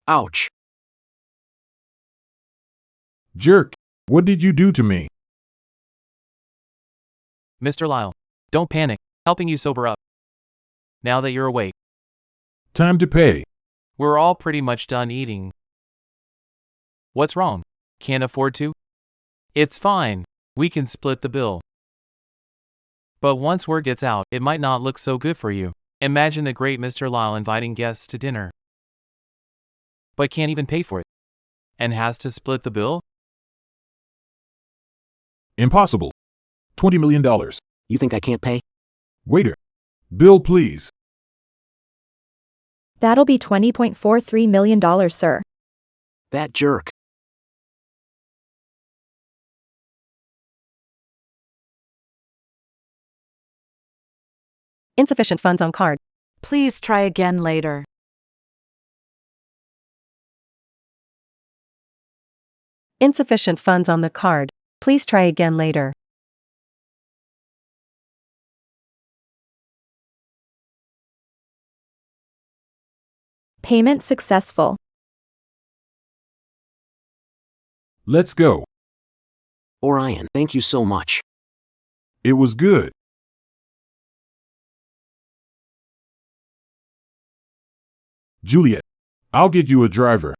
Ouch. Jerk, what did you do to me? Mr. Lyle, don't panic. Helping you sober up. Now that you're awake, Time to pay. we're all pretty much done eating. What's wrong? Can't afford to? It's fine. We can split the bill. But once word gets out, it might not look so good for you. Imagine the great Mr. Lyle inviting guests to dinner, but can't even pay for it, and has to split the bill? Impossible. $20 million. You think I can't pay? Waiter. Bill, please. That'll be $20.43 million, sir. That jerk. Insufficient funds on card. Please try again later. Insufficient funds on the card. Please try again later. Payment successful. Let's go. Orion, thank you so much. It was good. Juliet, I'll get you a driver.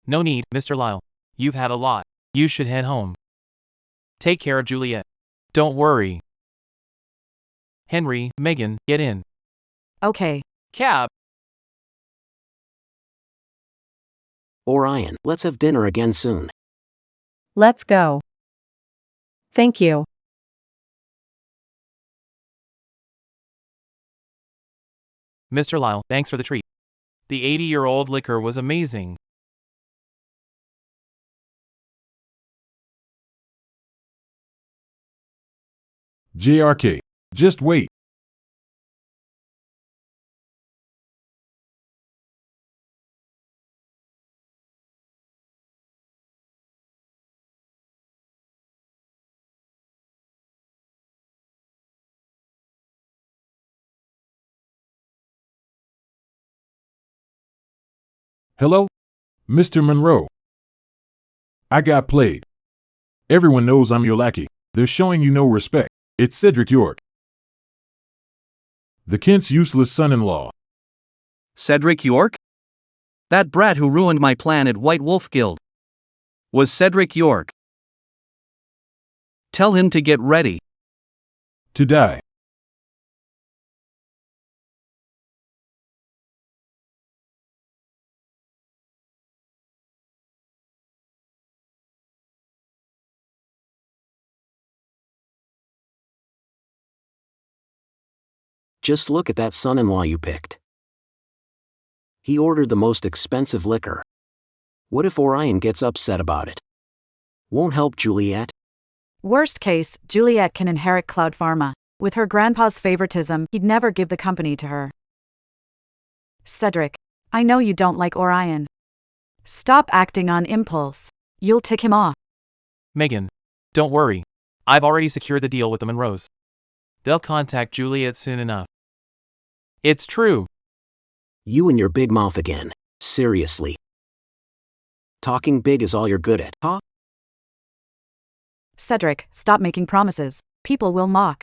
No need, Mr. Lyle. You've had a lot. You should head home. Take care of Juliet. Don't worry. Henry, Megan, get in. Okay. Cab. Orion, let's have dinner again soon. Let's go. Thank you. Mr. Lyle, thanks for the treat. The 80-year-old liquor was amazing. JRK. Just wait. Hello? Mr. Monroe. I got played. Everyone knows I'm your lackey. They're showing you no respect. It's Cedric York, the Kent's useless son-in-law. Cedric York? That brat who ruined my plan at White Wolf Guild. Was Cedric York. Tell him to get ready. To die. Just look at that son-in-law you picked. He ordered the most expensive liquor. What if Orion gets upset about it? Won't help Juliet? Worst case, Juliet can inherit Cloud Pharma. With her grandpa's favoritism, he'd never give the company to her. Cedric, I know you don't like Orion. Stop acting on impulse. You'll tick him off. Megan, don't worry. I've already secured the deal with the Monroes. They'll contact Juliet soon enough. It's true. You and your big mouth again. Seriously. Talking big is all you're good at, huh? Cedric, stop making promises. People will mock.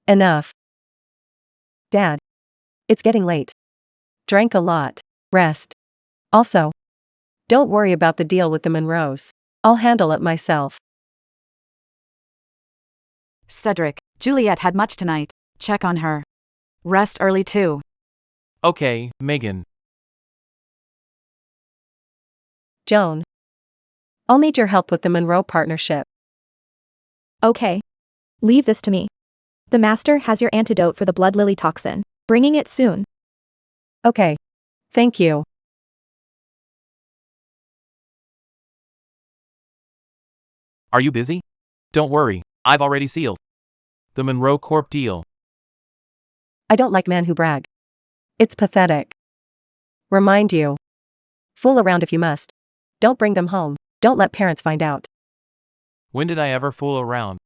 Enough. Dad. It's getting late. Drank a lot. Rest. Also, don't worry about the deal with the Monroes. I'll handle it myself. Cedric, Juliet had much tonight. Check on her. Rest early too. Okay, Megan. Joan. I'll need your help with the Monroe partnership. Okay. Leave this to me. The master has your antidote for the blood lily toxin. Bringing it soon. Okay. Thank you. Are you busy? Don't worry, I've already sealed the Monroe Corp deal. I don't like men who brag. It's pathetic. Remind you. Fool around if you must. Don't bring them home. Don't let parents find out. When did I ever fool around?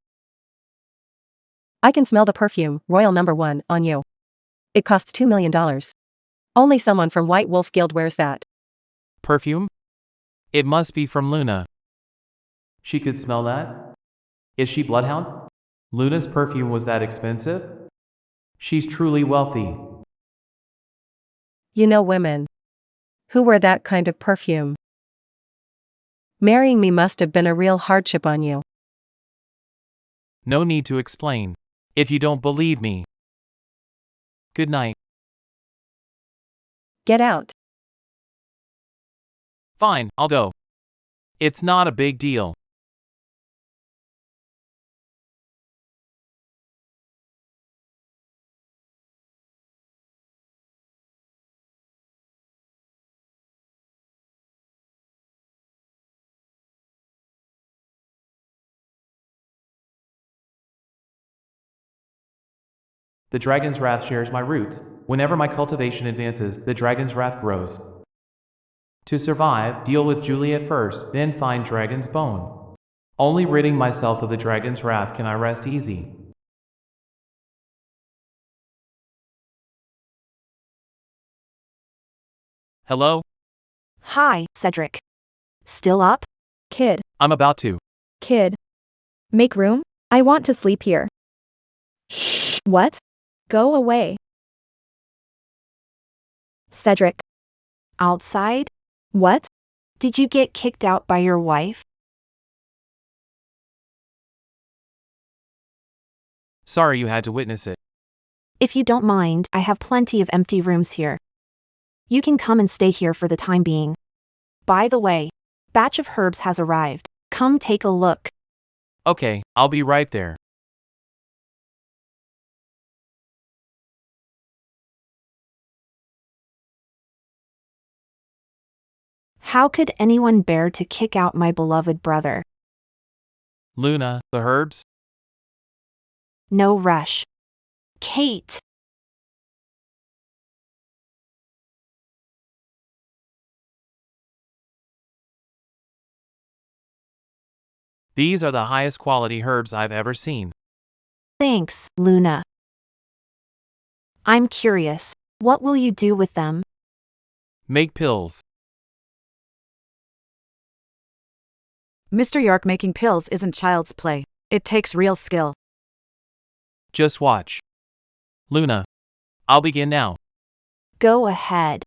I can smell the perfume, Royal #1, on you. It costs $2 million. Only someone from White Wolf Guild wears that. Perfume? It must be from Luna. She could smell that? Is she Bloodhound? Luna's perfume was that expensive? She's truly wealthy. You know women. Who wear that kind of perfume. Marrying me must have been a real hardship on you. No need to explain. If you don't believe me. Good night. Get out. Fine, I'll go. It's not a big deal. The dragon's wrath shares my roots. Whenever my cultivation advances, the dragon's wrath grows. To survive, deal with Juliet first, then find dragon's bone. Only ridding myself of the dragon's wrath can I rest easy. Hello? Hi, Cedric. Still up? Kid. I'm about to. Kid. Make room? I want to sleep here. Shh. What? Go away. Cedric. Outside? What? Did you get kicked out by your wife? Sorry you had to witness it. If you don't mind, I have plenty of empty rooms here. You can come and stay here for the time being. By the way, batch of herbs has arrived. Come take a look. Okay, I'll be right there. How could anyone bear to kick out my beloved brother? Luna, the herbs? No rush. Kate! These are the highest quality herbs I've ever seen. Thanks, Luna. I'm curious. What will you do with them? Make pills. Mr. York, making pills isn't child's play. It takes real skill. Just watch. Luna. I'll begin now. Go ahead.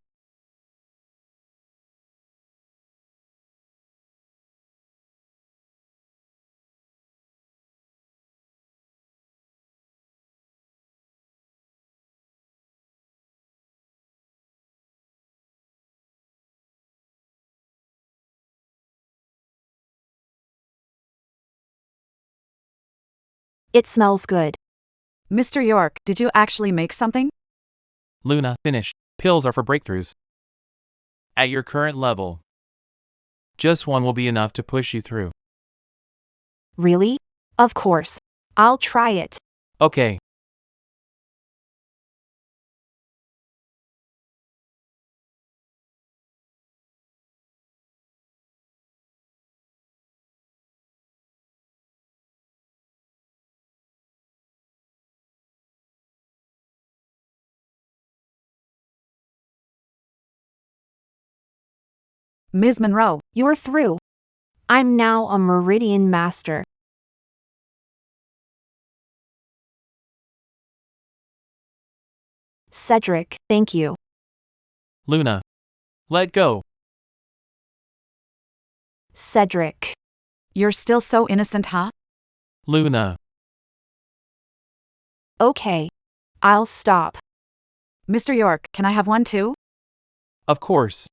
It smells good. Mr. York, did you actually make something? Luna, finish. Pills are for breakthroughs. At your current level, just one will be enough to push you through. Really? Of course. I'll try it. Okay. Ms. Monroe, You're through. I'm now a Meridian Master. Cedric, thank you. Luna. Let go. Cedric. you're still so innocent, huh? Luna. Okay. I'll stop. Mr. York, can I have one too? Of course.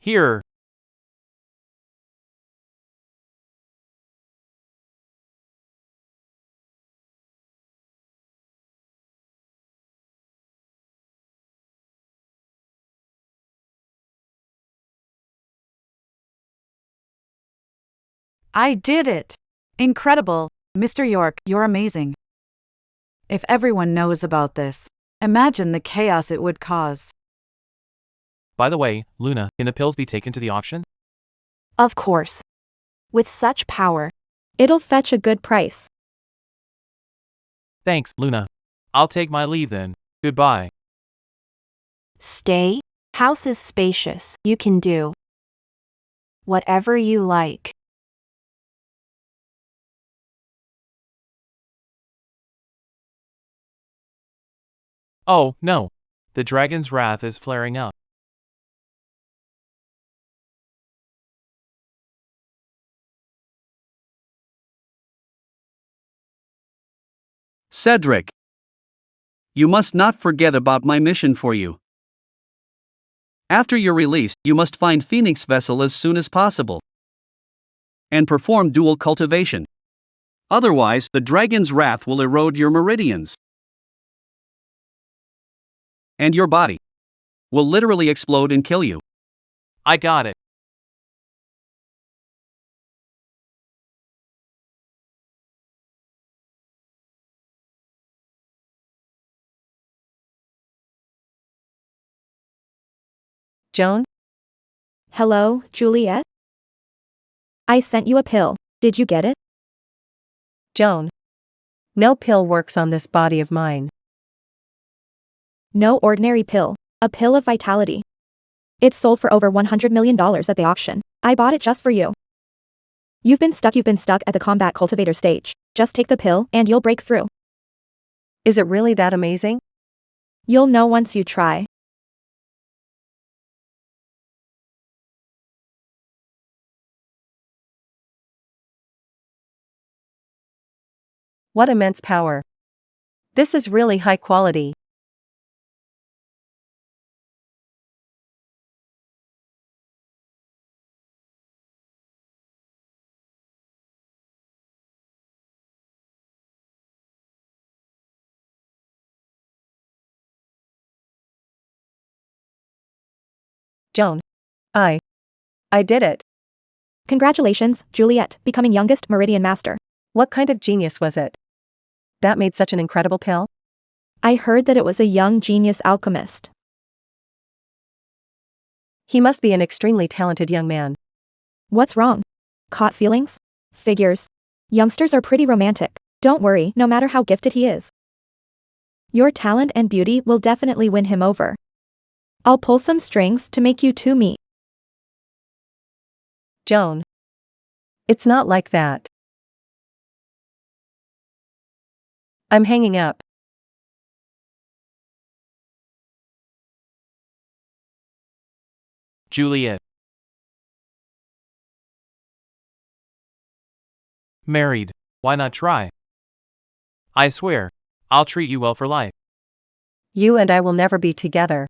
Here. I did it! Incredible! Mr. York, you're amazing. If everyone knows about this, imagine the chaos it would cause. By the way, Luna, can the pills be taken to the auction? Of course. With such power. It'll fetch a good price. Thanks, Luna. I'll take my leave then. Goodbye. Stay. House is spacious. You can do whatever you like. Oh, no. The dragon's wrath is flaring up. Cedric. You must not forget about my mission for you. After you're released, you must find Phoenix Vessel as soon as possible and perform dual cultivation. Otherwise, the dragon's wrath will erode your meridians. And your body will literally explode and kill you. I got it. Joan? Hello, Juliet? I sent you a pill. Did you get it? Joan. No pill works on this body of mine. No ordinary pill. A pill of vitality. It's sold for over $100 million at the auction. I bought it just for you. You've been stuck at the combat cultivator stage. Just take the pill and you'll break through. Is it really that amazing? You'll know once you try. What immense power. This is really high quality. Joan. I did it. Congratulations, Juliet, becoming youngest Meridian Master. What kind of genius was it that made such an incredible pill? I heard that it was a young genius alchemist. He must be an extremely talented young man. What's wrong? Caught feelings? Figures. Youngsters are pretty romantic. Don't worry, no matter how gifted he is. Your talent and beauty will definitely win him over. I'll pull some strings to make you two meet. Joan. It's not like that. I'm hanging up. Juliet. Married. Why not try? I swear, I'll treat you well for life. You and I will never be together.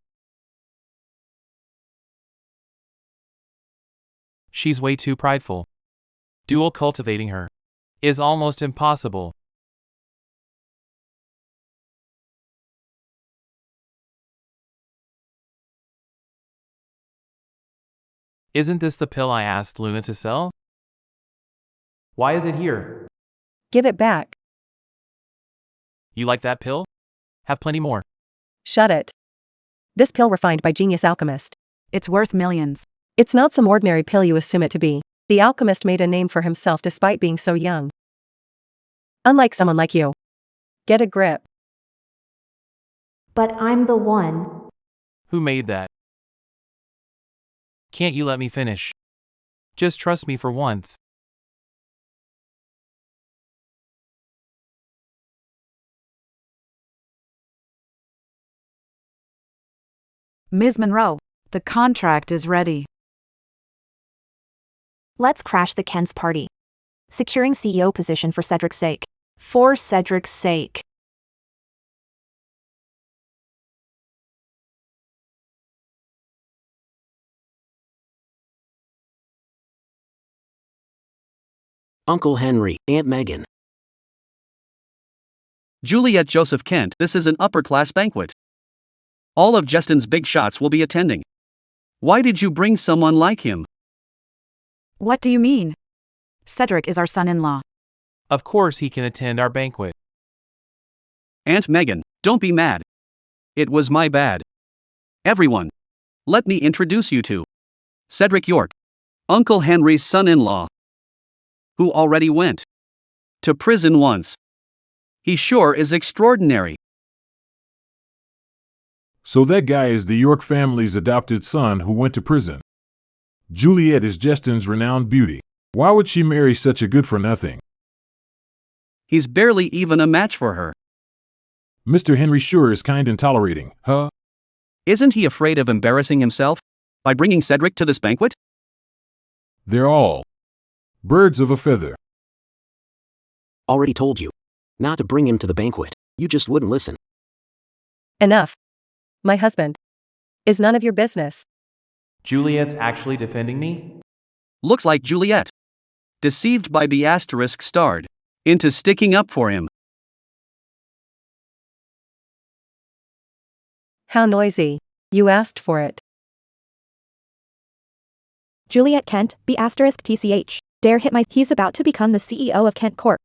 She's way too prideful. Dual cultivating her is almost impossible. Isn't this the pill I asked Luna to sell? Why is it here? Give it back. You like that pill? Have plenty more. Shut it. This pill refined by genius alchemist. It's worth millions. It's not some ordinary pill you assume it to be. The alchemist made a name for himself despite being so young. Unlike someone like you. Get a grip. But I'm the one. Who made that? Can't you let me finish? Just trust me for once. Ms. Monroe, the contract is ready. Let's crash the Kent's party. Securing CEO position for Cedric's sake. For Cedric's sake. Uncle Henry, Aunt Megan. Juliet Joseph Kent, this is an upper-class banquet. All of Justin's big shots will be attending. Why did you bring someone like him? What do you mean? Cedric is our son-in-law. Of course he can attend our banquet. Aunt Megan, don't be mad. It was my bad. Everyone, let me introduce you to Cedric York, Uncle Henry's son-in-law, who already went to prison once. He sure is extraordinary. So that guy is the York family's adopted son who went to prison. Juliet is Justin's renowned beauty. Why would she marry such a good-for-nothing? He's barely even a match for her. Mr. Henry sure is kind and tolerating, huh? Isn't he afraid of embarrassing himself by bringing Cedric to this banquet? They're all birds of a feather. Already told you. Not to bring him to the banquet. You just wouldn't listen. Enough. My husband is none of your business. Juliet's actually defending me? Looks like Juliet, deceived by the asterisk starred into sticking up for him. How noisy. You asked for it. Juliet Kent, B*TCH. Dare hit my. He's about to become the CEO of Kent Corp.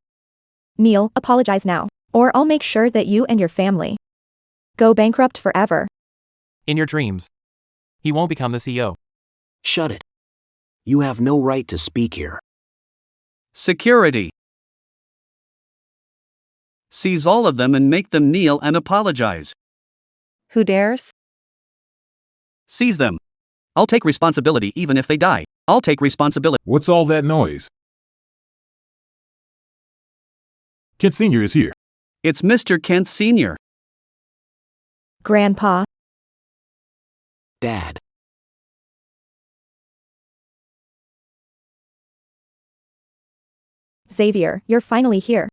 Neil, apologize now, or I'll make sure that you and your family go bankrupt forever. In your dreams. He won't become the CEO. Shut it. You have no right to speak here. Security. Seize all of them and make them kneel and apologize. Who dares? Seize them. I'll take responsibility even if they die. I'll take responsibility. What's all that noise? Kent Sr. is here. It's Mr. Kent Sr. Grandpa. Dad. Xavier, you're finally here.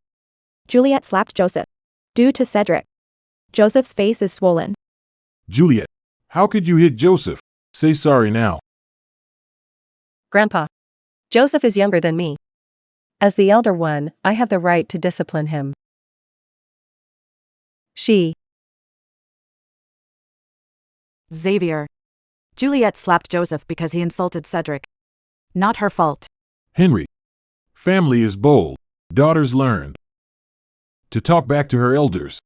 Juliet slapped Joseph. Due to Cedric. Joseph's face is swollen. Juliet, how could you hit Joseph? Say sorry now. Grandpa. Joseph is younger than me. As the elder one, I have the right to discipline him. She. Xavier. Juliet slapped Joseph because he insulted Cedric. Not her fault. Henry. Family is bold. Daughters learn to talk back to her elders.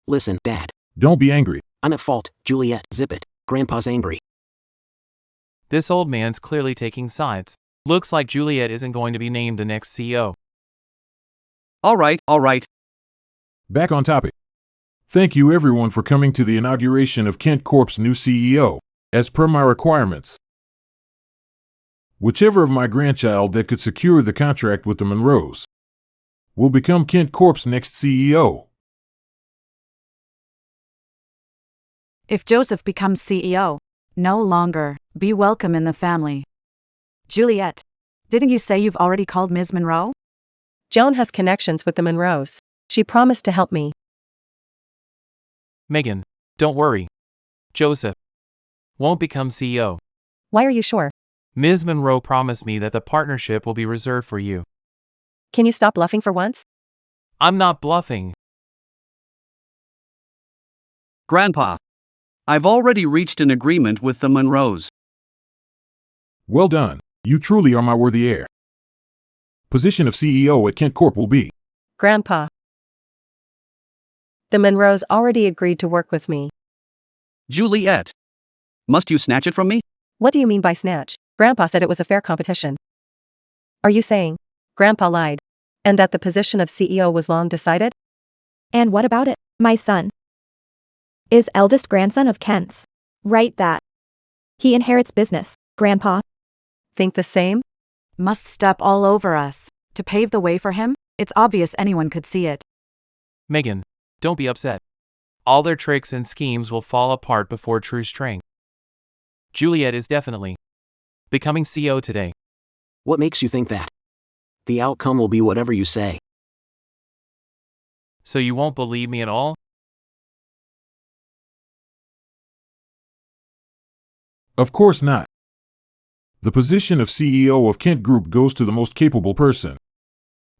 Listen, Dad. Don't be angry. I'm at fault. Juliet, zip it. Grandpa's angry. This old man's clearly taking sides. Looks like Juliet isn't going to be named the next CEO. All right. Back on topic. Thank you everyone for coming to the inauguration of Kent Corp's new CEO. As per my requirements, Whichever of my grandchild that could secure the contract with the Monroes will become Kent Corp's next CEO. If Joseph becomes CEO, no longer be welcome in the family. Juliet, didn't you say you've already called Ms. Monroe? Joan has connections with the Monroes. She promised to help me. Megan, don't worry. Joseph won't become CEO. Why are you sure? Ms. Monroe promised me that the partnership will be reserved for you. Can you stop bluffing for once? I'm not bluffing. Grandpa, I've already reached an agreement with the Monroes. Well done. You truly are my worthy heir. Position of CEO at Kent Corp will be. Grandpa. The Monroes already agreed to work with me. Juliet, must you snatch it from me? What do you mean by snatch? Grandpa said it was a fair competition. Are you saying Grandpa lied, and that the position of CEO was long decided? And what about it? My son is eldest grandson of Kent's. Right, that he inherits business. Grandpa, Think the same? Must step all over us to pave the way for him? It's obvious anyone could see it. Megan, don't be upset. All their tricks and schemes will fall apart before true strength. Juliet is definitely becoming CEO today. What makes you think that? The outcome will be whatever you say. So you won't believe me at all? Of course not. The position of CEO of Kent Group goes to the most capable person.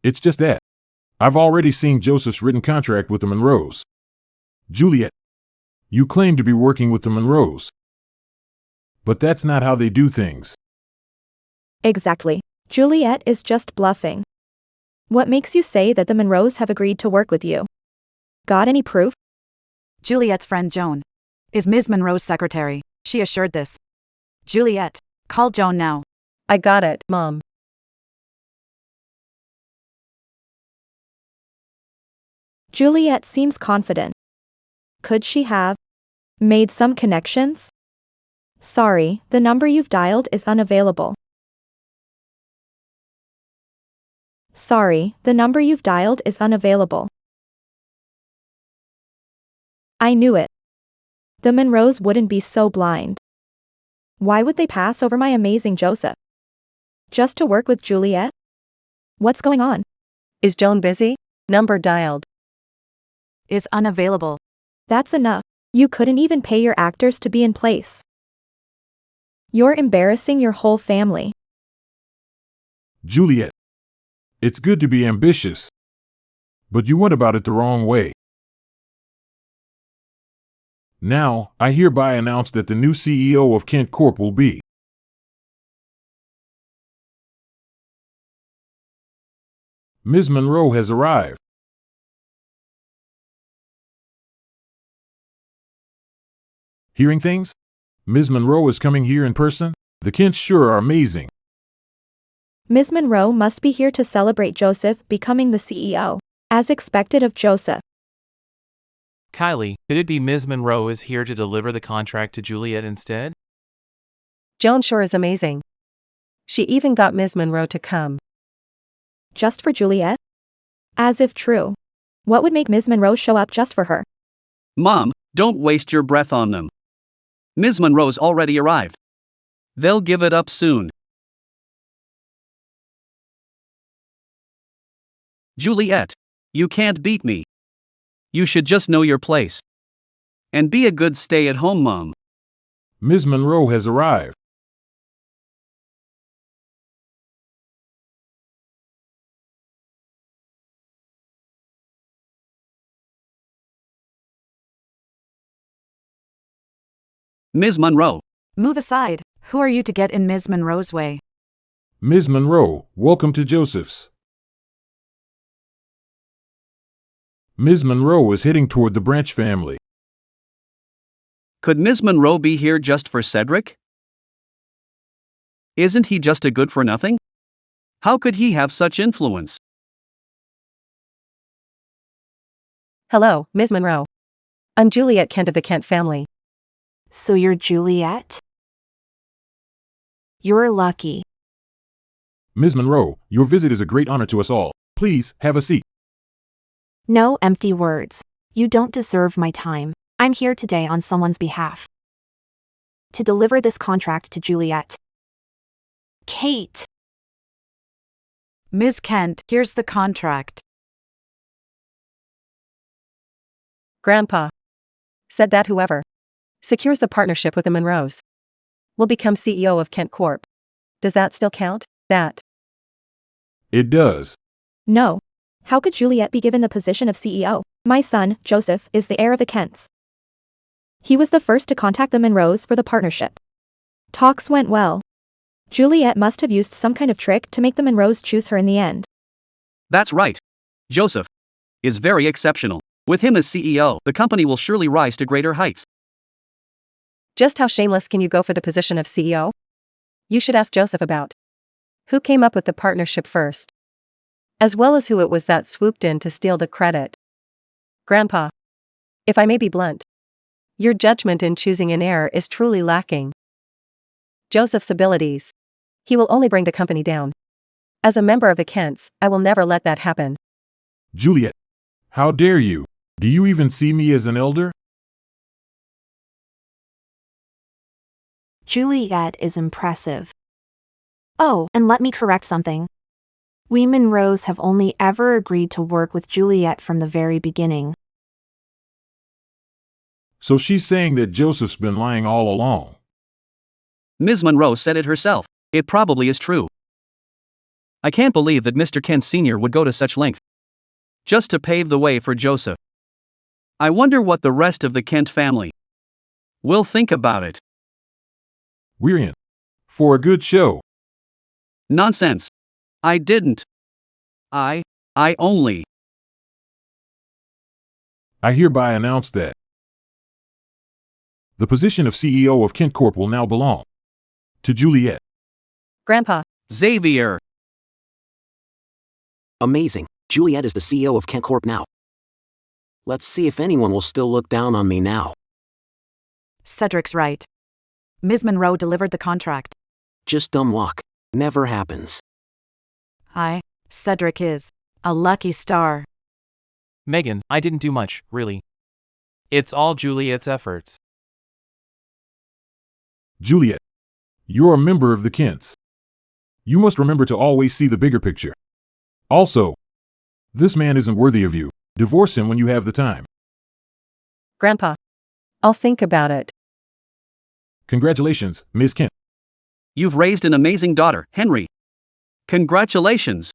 It's just that I've already seen Joseph's written contract with the Monroes. Juliet, you claim to be working with the Monroes, but that's not how they do things. exactly. Juliet is just bluffing. What makes you say that the Monroes have agreed to work with you? Got any proof? Juliet's friend Joan is Ms. Monroe's secretary. She assured this. Juliet, call Joan now. I got it, Mom. Juliet seems confident. Could she have made some connections? Sorry, the number you've dialed is unavailable. Sorry, the number you've dialed is unavailable. I knew it. The Monroes wouldn't be so blind. Why would they pass over my amazing Joseph? Just to work with Juliet? What's going on? Is Joan busy? Number dialed. Is unavailable. That's enough. You couldn't even pay your actors to be in place. You're embarrassing your whole family. Juliet, it's good to be ambitious, but you went about it the wrong way. Now, I hereby announce that the new CEO of Kent Corp will be. Ms. Monroe has arrived. Hearing things? Ms. Monroe is coming here in person? The Kents sure are amazing. Ms. Monroe must be here to celebrate Joseph becoming the CEO, as expected of Joseph. Kylie, could it be Ms. Monroe is here to deliver the contract to Juliet instead? Joan sure is amazing. She even got Ms. Monroe to come. Just for Juliet? As if true. What would make Ms. Monroe show up just for her? Mom, don't waste your breath on them. Ms. Monroe's already arrived. They'll give it up soon. Juliet, you can't beat me. You should just know your place. And be a good stay-at-home mom. Ms. Monroe has arrived. Ms. Monroe, Move aside. Who are you to get in Ms. Monroe's way? Ms. Monroe, welcome to Joseph's. Ms. Monroe is heading toward the Branch family. could Ms. Monroe be here just for Cedric? Isn't he just a good-for-nothing? How could he have such influence? Hello, Ms. Monroe. I'm Juliet Kent of the Kent family. So you're Juliet? You're lucky. Ms. Monroe, your visit is a great honor to us all. Please, have a seat. No empty words. You don't deserve my time. I'm here today on someone's behalf. To deliver this contract to Juliet. Kate. Ms. Kent, here's the contract. Grandpa said that whoever secures the partnership with the Monroes will become CEO of Kent Corp. Does that still count? That. It does. No. How could Juliet be given the position of CEO? My son, Joseph, is the heir of the Kents. He was the first to contact the Monroes for the partnership. Talks went well. Juliet must have used some kind of trick to make the Monroes choose her in the end. That's right. Joseph is very exceptional. With him as CEO, the company will surely rise to greater heights. Just how shameless can you go for the position of CEO? You should ask Joseph about who came up with the partnership first, as well as who it was that swooped in to steal the credit. Grandpa, if I may be blunt, your judgment in choosing an heir is truly lacking. Joseph's abilities. He will only bring the company down. As a member of the Kents, I will never let that happen. Juliet, how dare you? Do you even see me as an elder? Juliet is impressive. Oh, and let me correct something. We Monroes have only ever agreed to work with Juliet from the very beginning. So she's saying that Joseph's been lying all along. Ms. Monroe said it herself. It probably is true. I can't believe that Mr. Kent Sr. would go to such length just to pave the way for Joseph. I wonder what the rest of the Kent family will think about it. We're in for a good show. Nonsense. I didn't. I only. I hereby announce that the position of CEO of Kent Corp will now belong to Juliet. Grandpa, Xavier. Amazing. Juliet is the CEO of Kent Corp now. Let's see if anyone will still look down on me now. Cedric's right. Ms. Monroe delivered the contract. Just dumb luck. Never happens. Cedric is a lucky star. Megan, I didn't do much, really. It's all Juliet's efforts. Juliet, you're a member of the Kents. You must remember to always see the bigger picture. Also, this man isn't worthy of you. Divorce him when you have the time. Grandpa, I'll think about it. Congratulations, Ms. Kent. You've raised an amazing daughter, Henry. Congratulations.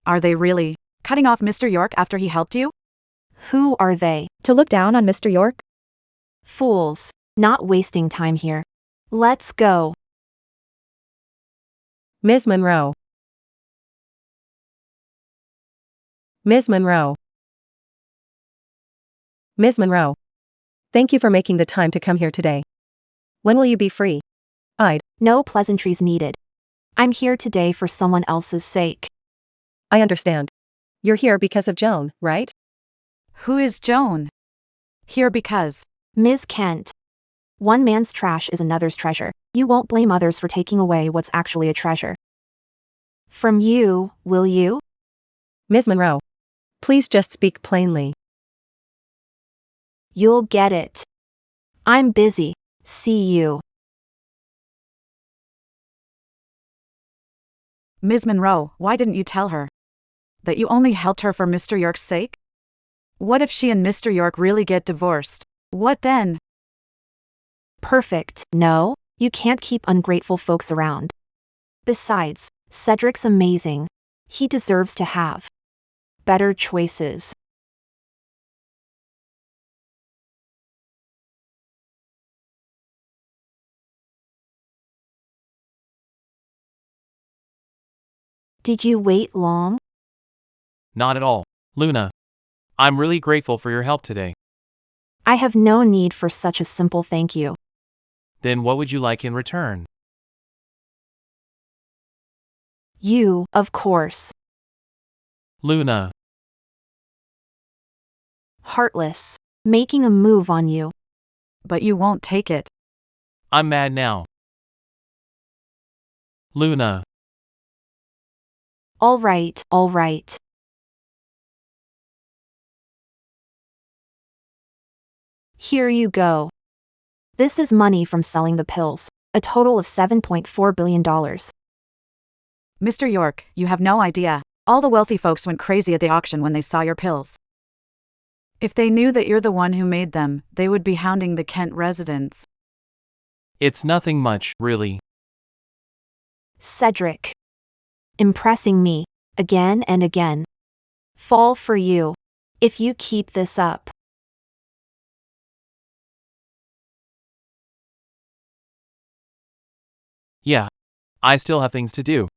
Are they really cutting off Mr. York after he helped you? Who are they? To look down on Mr. York? Fools. Not wasting time here. Let's go. Ms. Monroe. Ms. Monroe. Ms. Monroe. Thank you for making the time to come here today. When will you be free? No pleasantries needed. I'm here today for someone else's sake. I understand. You're here because of Joan, right? Who is Joan? Here because Ms. Kent. One man's trash is another's treasure. You won't blame others for taking away what's actually a treasure. From you, will you? Ms. Monroe. Please just speak plainly. You'll get it. I'm busy. See you. Ms. Monroe, why didn't you tell her that you only helped her for Mr. York's sake? What if she and Mr. York really get divorced? What then? Perfect. No, you can't keep ungrateful folks around. Besides, Cedric's amazing. He deserves to have better choices. Did you wait long? Not at all. Luna, I'm really grateful for your help today. I have no need for such a simple thank you. Then what would you like in return? You, of course. Luna. Heartless. Making a move on you. But you won't take it. I'm mad now. Luna. All right, all right. Here you go. This is money from selling the pills, a total of $7.4 billion. Mr. York, you have no idea. All the wealthy folks went crazy at the auction when they saw your pills. If they knew that you're the one who made them, they would be hounding the Kent residents. It's nothing much, really. Cedric. Impressing me, again and again. Fall for you. If you keep this up. Yeah. I still have things to do.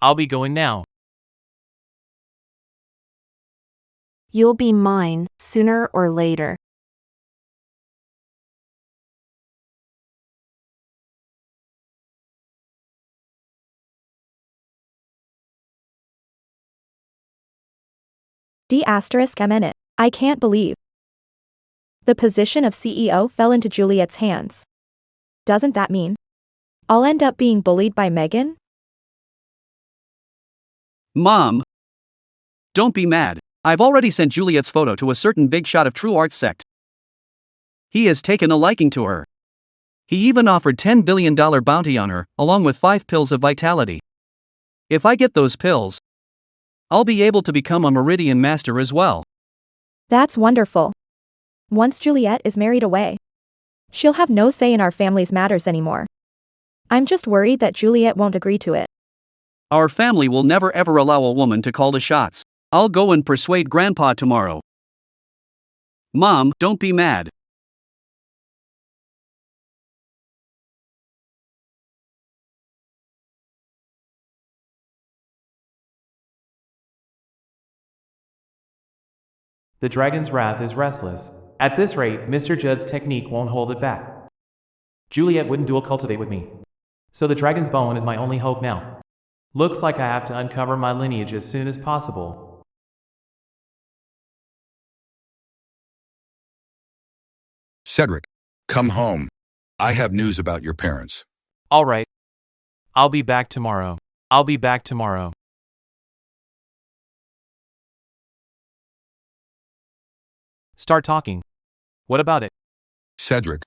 I'll be going now. You'll be mine, sooner or later. d*m. I can't believe. The position of CEO fell into Juliet's hands. Doesn't that mean I'll end up being bullied by Megan? Mom, don't be mad. I've already sent Juliet's photo to a certain big shot of True Art sect. He has taken a liking to her. He even offered $10 billion bounty on her, along with 5 pills of vitality. If I get those pills, I'll be able to become a Meridian Master as well. That's wonderful. Once Juliet is married away, she'll have no say in our family's matters anymore. I'm just worried that Juliet won't agree to it. Our family will never ever allow a woman to call the shots. I'll go and persuade Grandpa tomorrow. Mom, don't be mad. The dragon's wrath is restless. At this rate, Mr. Judd's technique won't hold it back. Juliet wouldn't dual cultivate with me. So the dragon's bone is my only hope now. Looks like I have to uncover my lineage as soon as possible. Cedric, come home. I have news about your parents. Alright. I'll be back tomorrow. I'll be back tomorrow. Start talking. What about it? Cedric,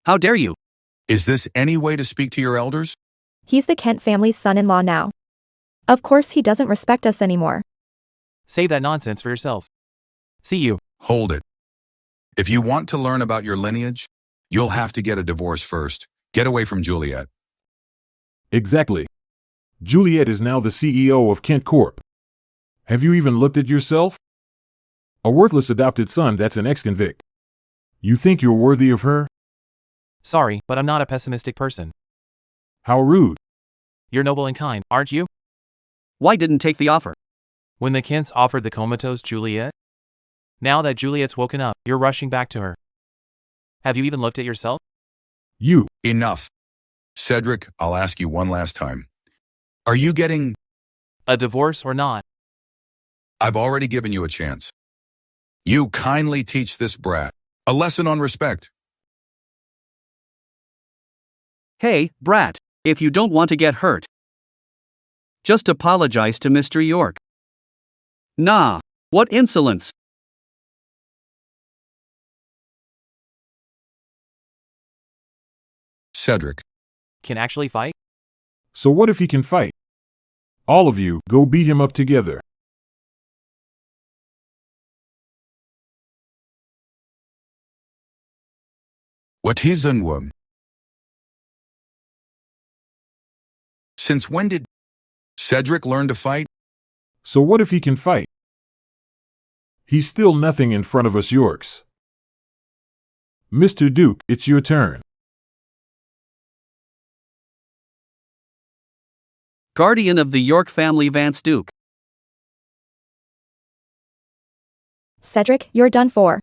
How dare you? is this any way to speak to your elders? He's the Kent family's son-in-law now. Of course he doesn't respect us anymore. Save that nonsense for yourselves. See you. Hold it. If you want to learn about your lineage, you'll have to get a divorce first. Get away from Juliet. Exactly. Juliet is now the CEO of Kent Corp. Have you even looked at yourself? A worthless adopted son that's an ex-convict. You think you're worthy of her? Sorry, but I'm not a pessimistic person. How rude. You're noble and kind, aren't you? Why didn't take the offer? When the Kents offered the comatose Juliet? Now that Juliet's woken up, you're rushing back to her. Have you even looked at yourself? You. Enough. Cedric, I'll ask you one last time. Are you getting... A divorce or not? I've already given you a chance. You kindly teach this brat a lesson on respect. Hey, brat, if you don't want to get hurt, just apologize to Mr. York. Nah, what insolence. Cedric, Can actually fight? So what if he can fight? All of you, go beat him up together. what is an worm? Since when did Cedric learn to fight? So what if he can fight? He's still nothing in front of us Yorks. Mr. Duke, it's your turn. Guardian of the York family Vance Duke. Cedric, you're done for.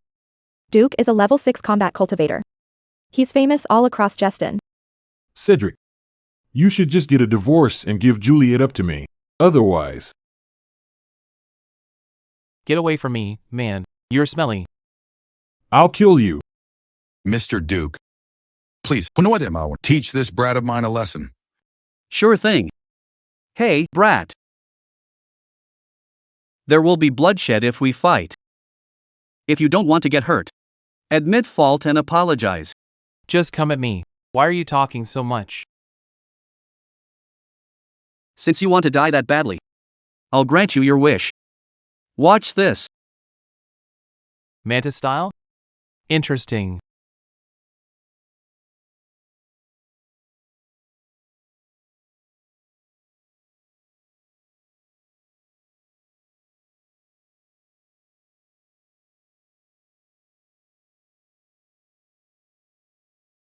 Duke is a level 6 combat cultivator. He's famous all across Jeston. Cedric, you should just get a divorce and give Juliet up to me. Otherwise, Get away from me, man. You're smelly. I'll kill you. Mr. Duke, please, teach this brat of mine a lesson. Sure thing. Hey, brat. There will be bloodshed if we fight. If you don't want to get hurt, admit fault and apologize. Just come at me. Why are you talking so much? Since you want to die that badly, I'll grant you your wish. Watch this. Mantis style? Interesting.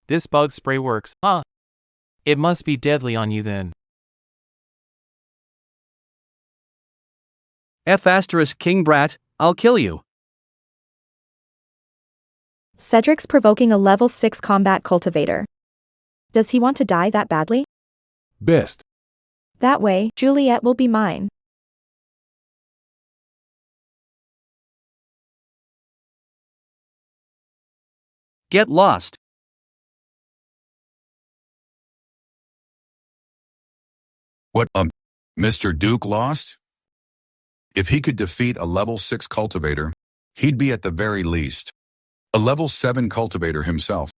This bug spray works, huh? It must be deadly on you then. King brat, I'll kill you. Cedric's provoking a level 6 combat cultivator. Does he want to die that badly? Best. That way, Juliet will be mine. Get lost. What, Mr. Duke lost? If he could defeat a level 6 cultivator, he'd be at the very least a level 7 cultivator himself.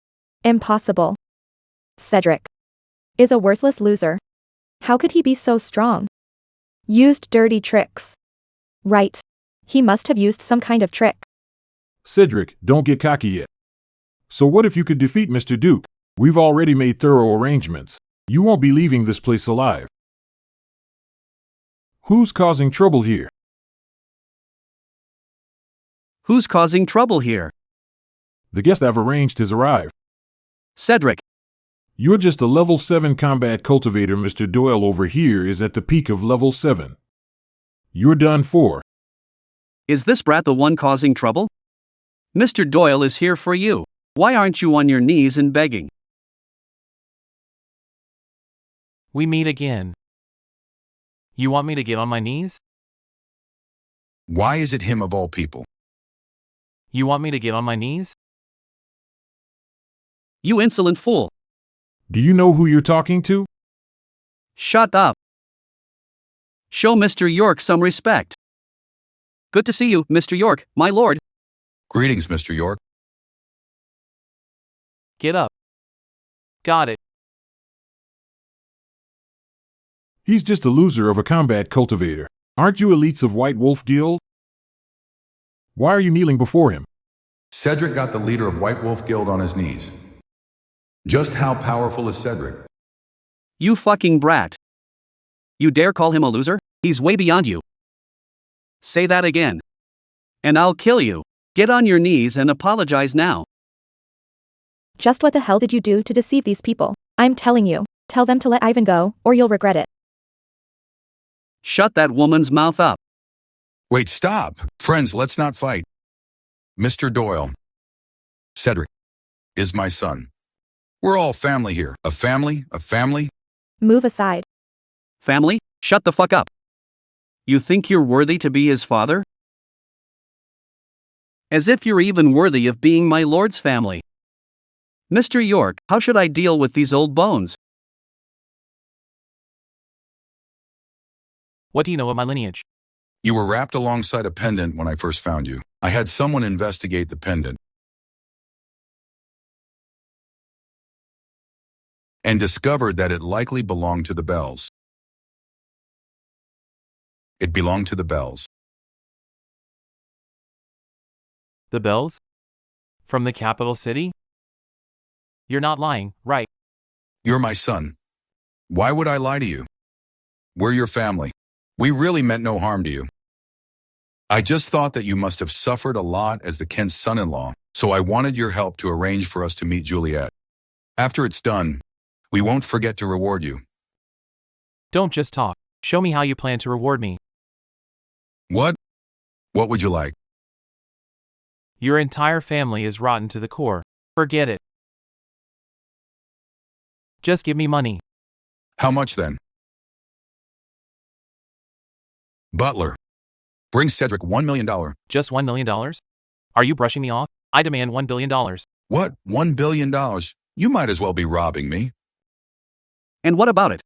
Impossible. Cedric is a worthless loser. How could he be so strong? Used dirty tricks. Right. He must have used some kind of trick. Cedric, don't get cocky yet. So what if you could defeat Mr. Duke? We've already made thorough arrangements. You won't be leaving this place alive. Who's causing trouble here? Who's causing trouble here? The guest I've arranged has arrived. Cedric. You're just a level 7 combat cultivator. Mr. Doyle over here is at the peak of level 7. You're done for. Is this brat the one causing trouble? Mr. Doyle is here for you. Why aren't you on your knees and begging? We meet again. You want me to get on my knees? Why is it him of all people? You want me to get on my knees? You insolent fool. Do you know who you're talking to? Shut up. Show Mr. York some respect. Good to see you, Mr. York, my lord. Greetings, Mr. York. Get up. Got it. He's just a loser of a combat cultivator. Aren't you elites of White Wolf Guild? Why are you kneeling before him? Cedric got the leader of White Wolf Guild on his knees. Just how powerful is Cedric? You fucking brat. You dare call him a loser? He's way beyond you. Say that again. And I'll kill you. Get on your knees and apologize now. Just what the hell did you do to deceive these people? I'm telling you, tell them to let Ivan go, or you'll regret it. Shut that woman's mouth up. Wait, stop. Friends, let's not fight. Mr. Doyle. Cedric is my son. We're all family here. A family? Move aside. Family? Shut the fuck up. You think you're worthy to be his father? As if you're even worthy of being my lord's family. Mr. York, how should I deal with these old bones? What do you know of my lineage? You were wrapped alongside a pendant when I first found you. I had someone investigate the pendant and discovered that it likely belonged to the Bells. It belonged to the Bells. The Bells? From the capital city? You're not lying, right? You're my son. Why would I lie to you? We're your family. We really meant no harm to you. I just thought that you must have suffered a lot as the Kent's son-in-law, so I wanted your help to arrange for us to meet Juliet. After it's done, we won't forget to reward you. Don't just talk. Show me how you plan to reward me. What? What would you like? Your entire family is rotten to the core. Forget it. Just give me money. How much then? Butler, bring Cedric $1 million. Just $1 million? Are you brushing me off? I demand $1 billion. What? $1 billion? You might as well be robbing me. And what about it?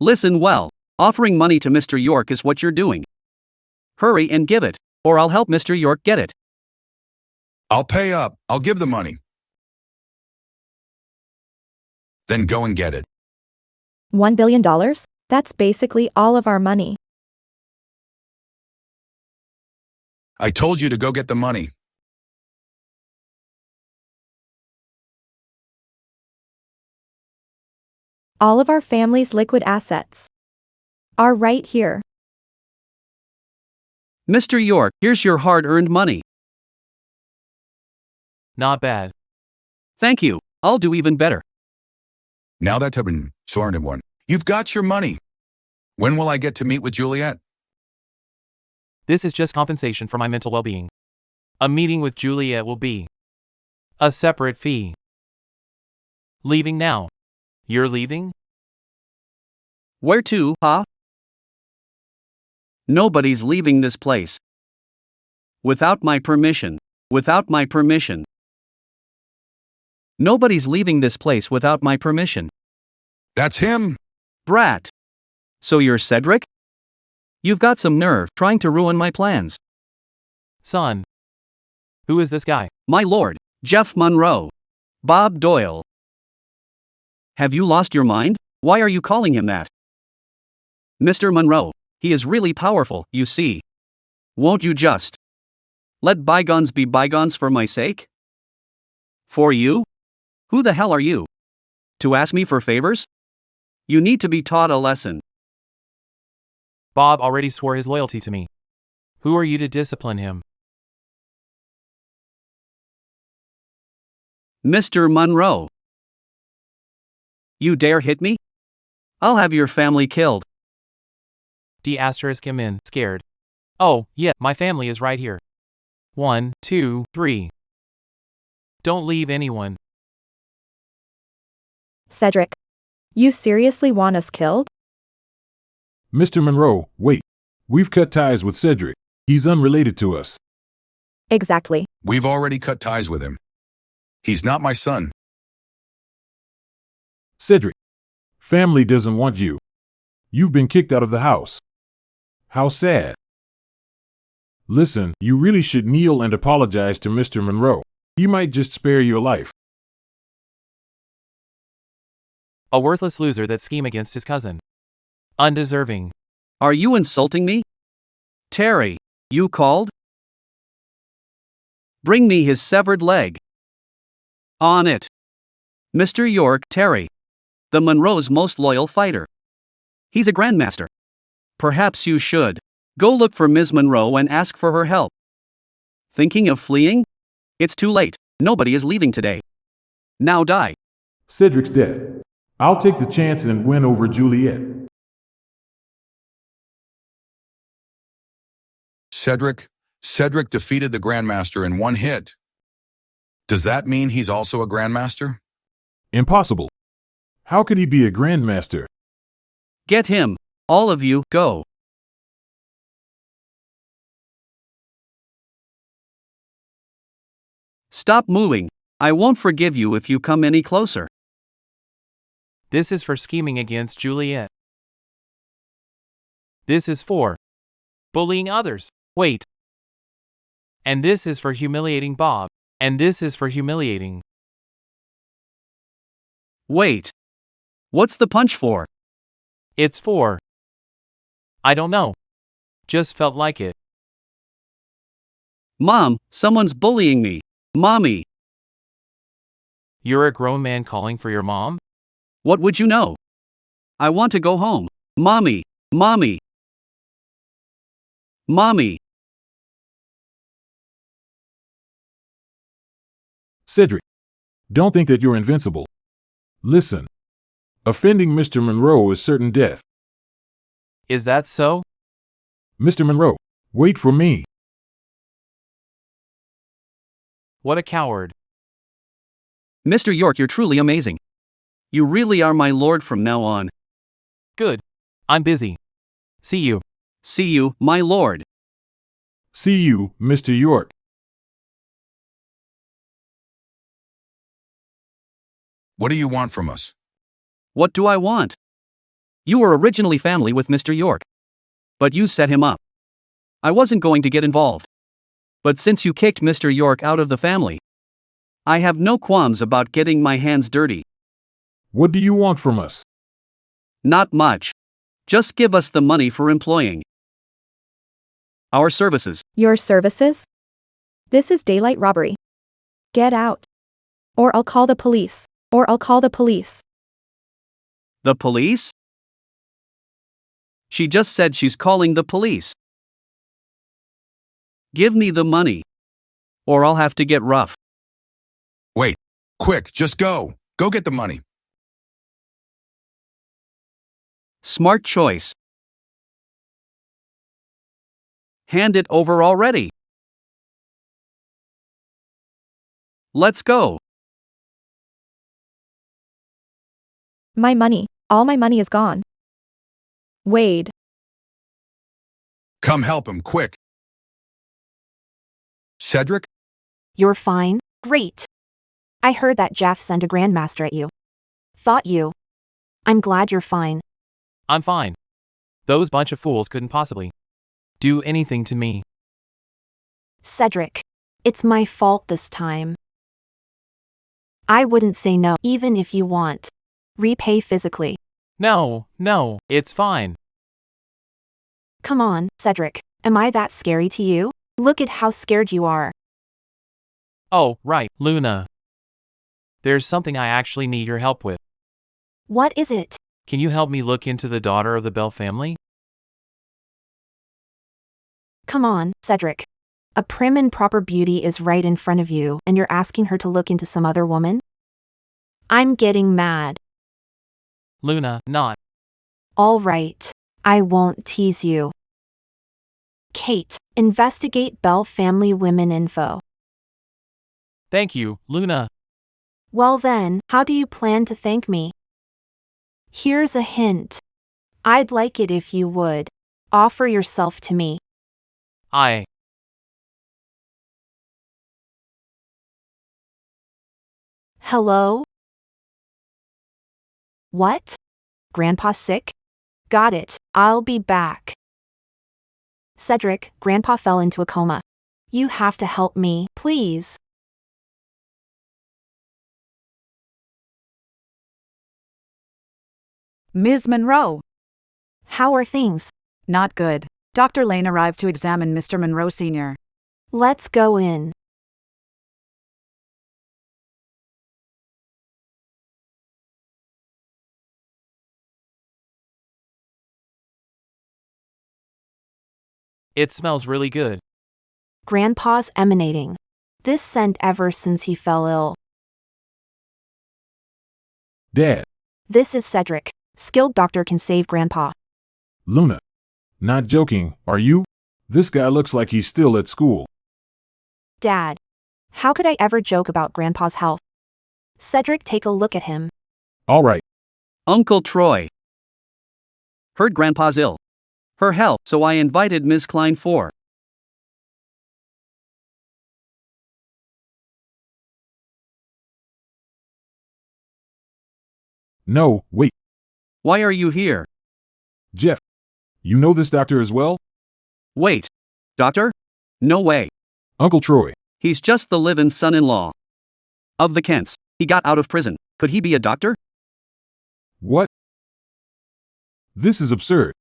Listen well, offering money to Mr. York is what you're doing. Hurry and give it, or I'll help Mr. York get it. I'll pay up. I'll give the money. Then go and get it. $1 billion? That's basically all of our money. I told you to go get the money. All of our family's liquid assets are right here. Mr. York, here's your hard-earned money. Not bad. Thank you. I'll do even better. Now that I've been sworn in one, you've got your money. When will I get to meet with Juliet? This is just compensation for my mental well-being. A meeting with Juliet will be a separate fee. Leaving now. You're leaving? Where to, huh? Nobody's leaving this place. Without my permission. Without my permission. Nobody's leaving this place without my permission. That's him. Brat. So you're Cedric? You've got some nerve trying to ruin my plans. Son. Who is this guy? My lord, Jeff Monroe. Bob Doyle. Have you lost your mind? Why are you calling him that? Mr. Monroe, he is really powerful, you see. Won't you just let bygones be bygones for my sake? For you? Who the hell are you? To ask me for favors? You need to be taught a lesson. Bob already swore his loyalty to me. Who are you to discipline him? Mr. Monroe. You dare hit me? I'll have your family killed. D*** him in, scared. Oh, yeah, my family is right here. 1, 2, 3. Don't leave anyone. Cedric. You seriously want us killed? Mr. Monroe, wait. We've cut ties with Cedric. He's unrelated to us. Exactly. We've already cut ties with him. He's not my son. Cedric. Family doesn't want you. You've been kicked out of the house. How sad. Listen, you really should kneel and apologize to Mr. Monroe. He might just spare your life. A worthless loser that scheme against his cousin. Undeserving. Are you insulting me? Terry, you called? Bring me his severed leg. On it. Mr. York, Terry. The Monroe's most loyal fighter. He's a grandmaster. Perhaps you should go look for Ms. Monroe and ask for her help. Thinking of fleeing? It's too late. Nobody is leaving today. Now die. Cedric's death. I'll take the chance and win over Juliet. Cedric defeated the Grandmaster in one hit. Does that mean he's also a Grandmaster? Impossible. How could he be a Grandmaster? Get him. All of you, go. Stop moving. I won't forgive you if you come any closer. This is for scheming against Juliet. This is for bullying others. Wait. And this is for humiliating Bob. And this is for humiliating. Wait. What's the punch for? It's for. I don't know. Just felt like it. Mom, someone's bullying me. Mommy. You're a grown man calling for your mom? What would you know? I want to go home. Mommy. Mommy. Mommy. Cedric. Don't think that you're invincible. Listen. Offending Mr. Monroe is certain death. Is that so? Mr. Monroe, wait for me. What a coward. Mr. York, you're truly amazing. You really are my lord from now on. Good. I'm busy. See you. See you, my lord. See you, Mr. York. What do you want from us? What do I want? You were originally family with Mr. York. But you set him up. I wasn't going to get involved. But since you kicked Mr. York out of the family, I have no qualms about getting my hands dirty. What do you want from us? Not much. Just give us the money for employing our services. Your services? This is daylight robbery. Get out. Or I'll call the police. Or I'll call the police. The police? She just said she's calling the police. Give me the money. Or I'll have to get rough. Wait. Quick, just go. Go get the money. Smart choice. Hand it over already. Let's go. My money. All my money is gone. Wade. Come help him, quick. Cedric? You're fine? Great. I heard that Jeff sent a grandmaster at you. Thought you. I'm glad you're fine. I'm fine. Those bunch of fools couldn't possibly do anything to me. Cedric. It's my fault this time. I wouldn't say no, even if you want. Repay physically. No, it's fine. Come on, Cedric. Am I that scary to you? Look at how scared you are. Oh, right, Luna. There's something I actually need your help with. What is it? Can you help me look into the daughter of the Bell family? Come on, Cedric. A prim and proper beauty is right in front of you, and you're asking her to look into some other woman? I'm getting mad. Luna, not. All right. I won't tease you. Kate, investigate Bell family women info. Thank you, Luna. Well then, how do you plan to thank me? Here's a hint. I'd like it if you would offer yourself to me. Hello? What? Grandpa's sick? Got it. I'll be back. Cedric, Grandpa fell into a coma. You have to help me, please. Ms. Monroe. How are things? Not good. Dr. Lane arrived to examine Mr. Monroe Sr. Let's go in. It smells really good. Grandpa's emanating this scent ever since he fell ill. Dad. This is Cedric. Skilled doctor can save Grandpa. Luna. Not joking, are you? This guy looks like he's still at school. Dad. How could I ever joke about Grandpa's health? Cedric, take a look at him. All right. Uncle Troy. Heard Grandpa's ill. Her health, so I invited Ms. Klein for. No, wait. Why are you here? Jeff. You know this doctor as well? Wait. Doctor? No way. Uncle Troy. He's just the live-in son-in-law of the Kents. He got out of prison. Could he be a doctor? What? This is absurd.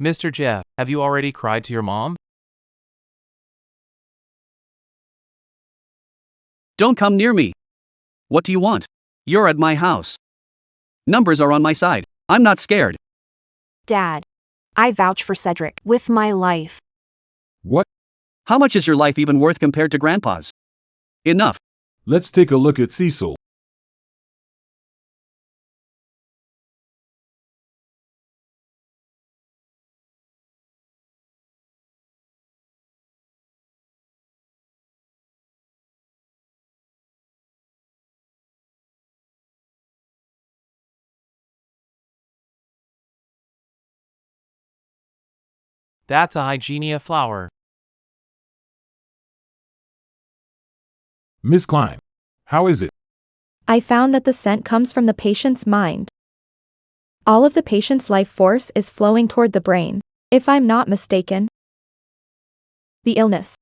Mr. Jeff, have you already cried to your mom? Don't come near me. What do you want? You're at my house. Numbers are on my side. I'm not scared. Dad. I vouch for Cedric with my life. What? How much is your life even worth compared to Grandpa's? Enough. Let's take a look at Cecil. That's a Hygienia flower. Miss Klein. How is it? I found that the scent comes from the patient's mind. All of the patient's life force is flowing toward the brain, if I'm not mistaken. The illness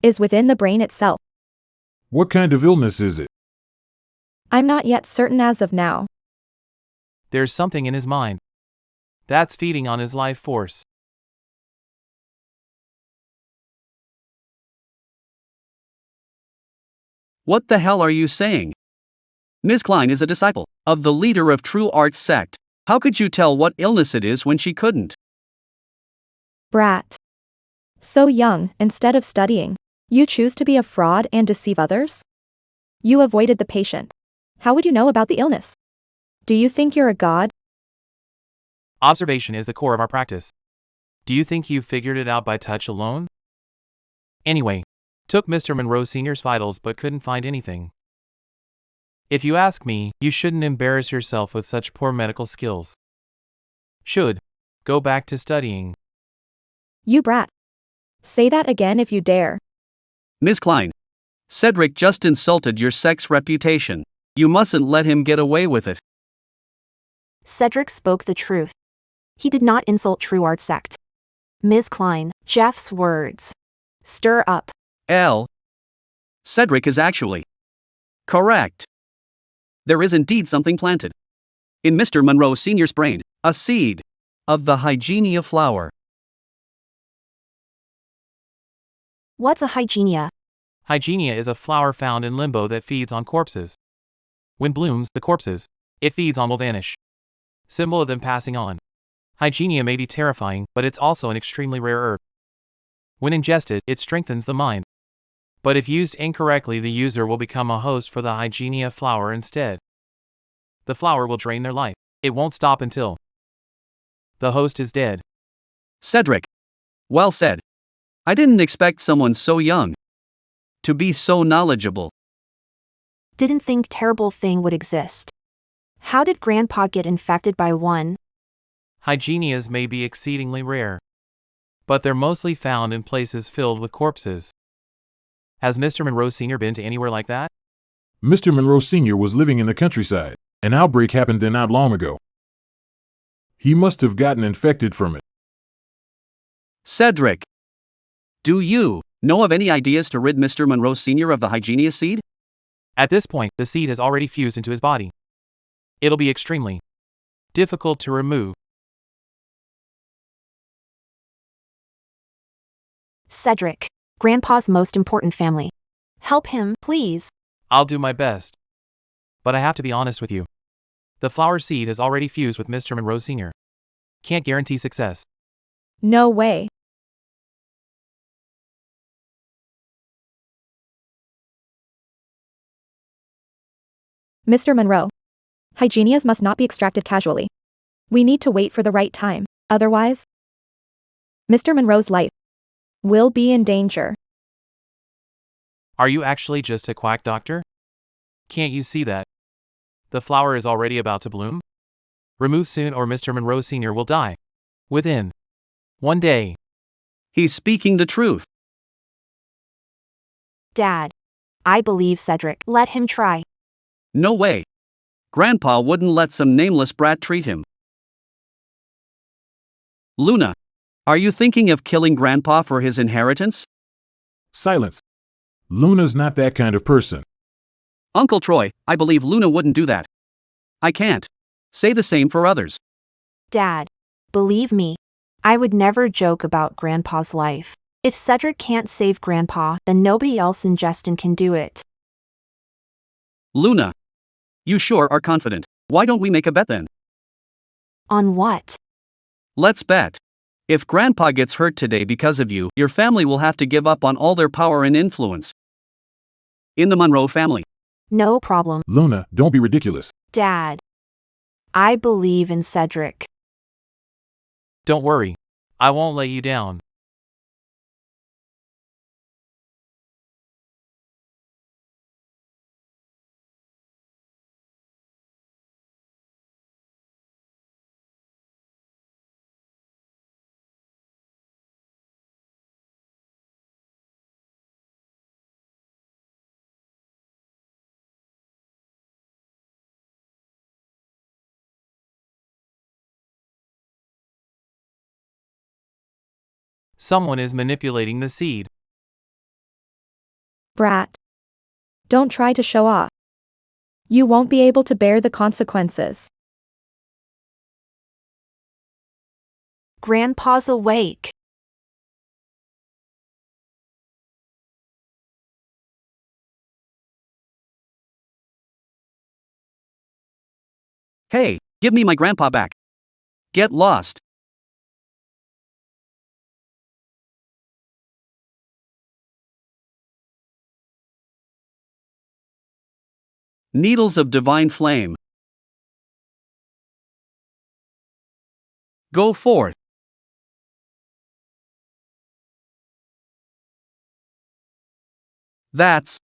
is within the brain itself. What kind of illness is it? I'm not yet certain as of now. There's something in his mind that's feeding on his life force. What the hell are you saying? Ms. Klein is a disciple of the leader of True Arts sect. How could you tell what illness it is when she couldn't? Brat. So young, instead of studying, you choose to be a fraud and deceive others? You avoided the patient. How would you know about the illness? Do you think you're a god? Observation is the core of our practice. Do you think you've figured it out by touch alone? Anyway, took Mr. Monroe Sr.'s vitals but couldn't find anything. If you ask me, you shouldn't embarrass yourself with such poor medical skills. Should go back to studying. You brat. Say that again if you dare. Ms. Klein. Cedric just insulted your sex reputation. You mustn't let him get away with it. Cedric spoke the truth. He did not insult True Arts sect. Ms. Klein, Jeff's words. Stir up. Cedric is actually correct. There is indeed something planted in Mr. Monroe Sr.'s brain, a seed of the hygienia flower. What's a hygienia? Hygienia is a flower found in limbo that feeds on corpses. When blooms, the corpses it feeds on will vanish. Symbol of them passing on. Hygienia may be terrifying, but it's also an extremely rare herb. When ingested, it strengthens the mind. But if used incorrectly, the user will become a host for the hygienia flower instead. The flower will drain their life. It won't stop until the host is dead. Cedric. Well said. I didn't expect someone so young to be so knowledgeable. Didn't think terrible thing would exist. How did Grandpa get infected by one? Hygienias may be exceedingly rare, but they're mostly found in places filled with corpses. Has Mr. Monroe Sr. been to anywhere like that? Mr. Monroe Sr. was living in the countryside. An outbreak happened there not long ago. He must have gotten infected from it. Cedric. Do you know of any ideas to rid Mr. Monroe Sr. of the hygienia seed? At this point, the seed has already fused into his body. It'll be extremely difficult to remove. Cedric, Grandpa's most important family. Help him, please. I'll do my best. But I have to be honest with you. The flower seed has already fused with Mr. Monroe Sr. Can't guarantee success. No way. Mr. Monroe. Hygienias must not be extracted casually. We need to wait for the right time, otherwise, Mr. Monroe's life will be in danger. Are you actually just a quack doctor? Can't you see that? The flower is already about to bloom? Remove soon or Mr. Monroe Sr. will die. Within 1 day. He's speaking the truth. Dad. I believe Cedric. Let him try. No way. Grandpa wouldn't let some nameless brat treat him. Luna. Are you thinking of killing Grandpa for his inheritance? Silence. Luna's not that kind of person. Uncle Troy, I believe Luna wouldn't do that. I can't say the same for others. Dad. Believe me. I would never joke about Grandpa's life. If Cedric can't save Grandpa, then nobody else in Justin can do it. Luna. You sure are confident. Why don't we make a bet then? On what? Let's bet. If Grandpa gets hurt today because of you, your family will have to give up on all their power and influence in the Monroe family. No problem. Luna, don't be ridiculous. Dad. I believe in Cedric. Don't worry. I won't let you down. Someone is manipulating the seed. Brat. Don't try to show off. You won't be able to bear the consequences. Grandpa's awake. Hey, give me my grandpa back. Get lost. Needles of divine flame. Go forth. That's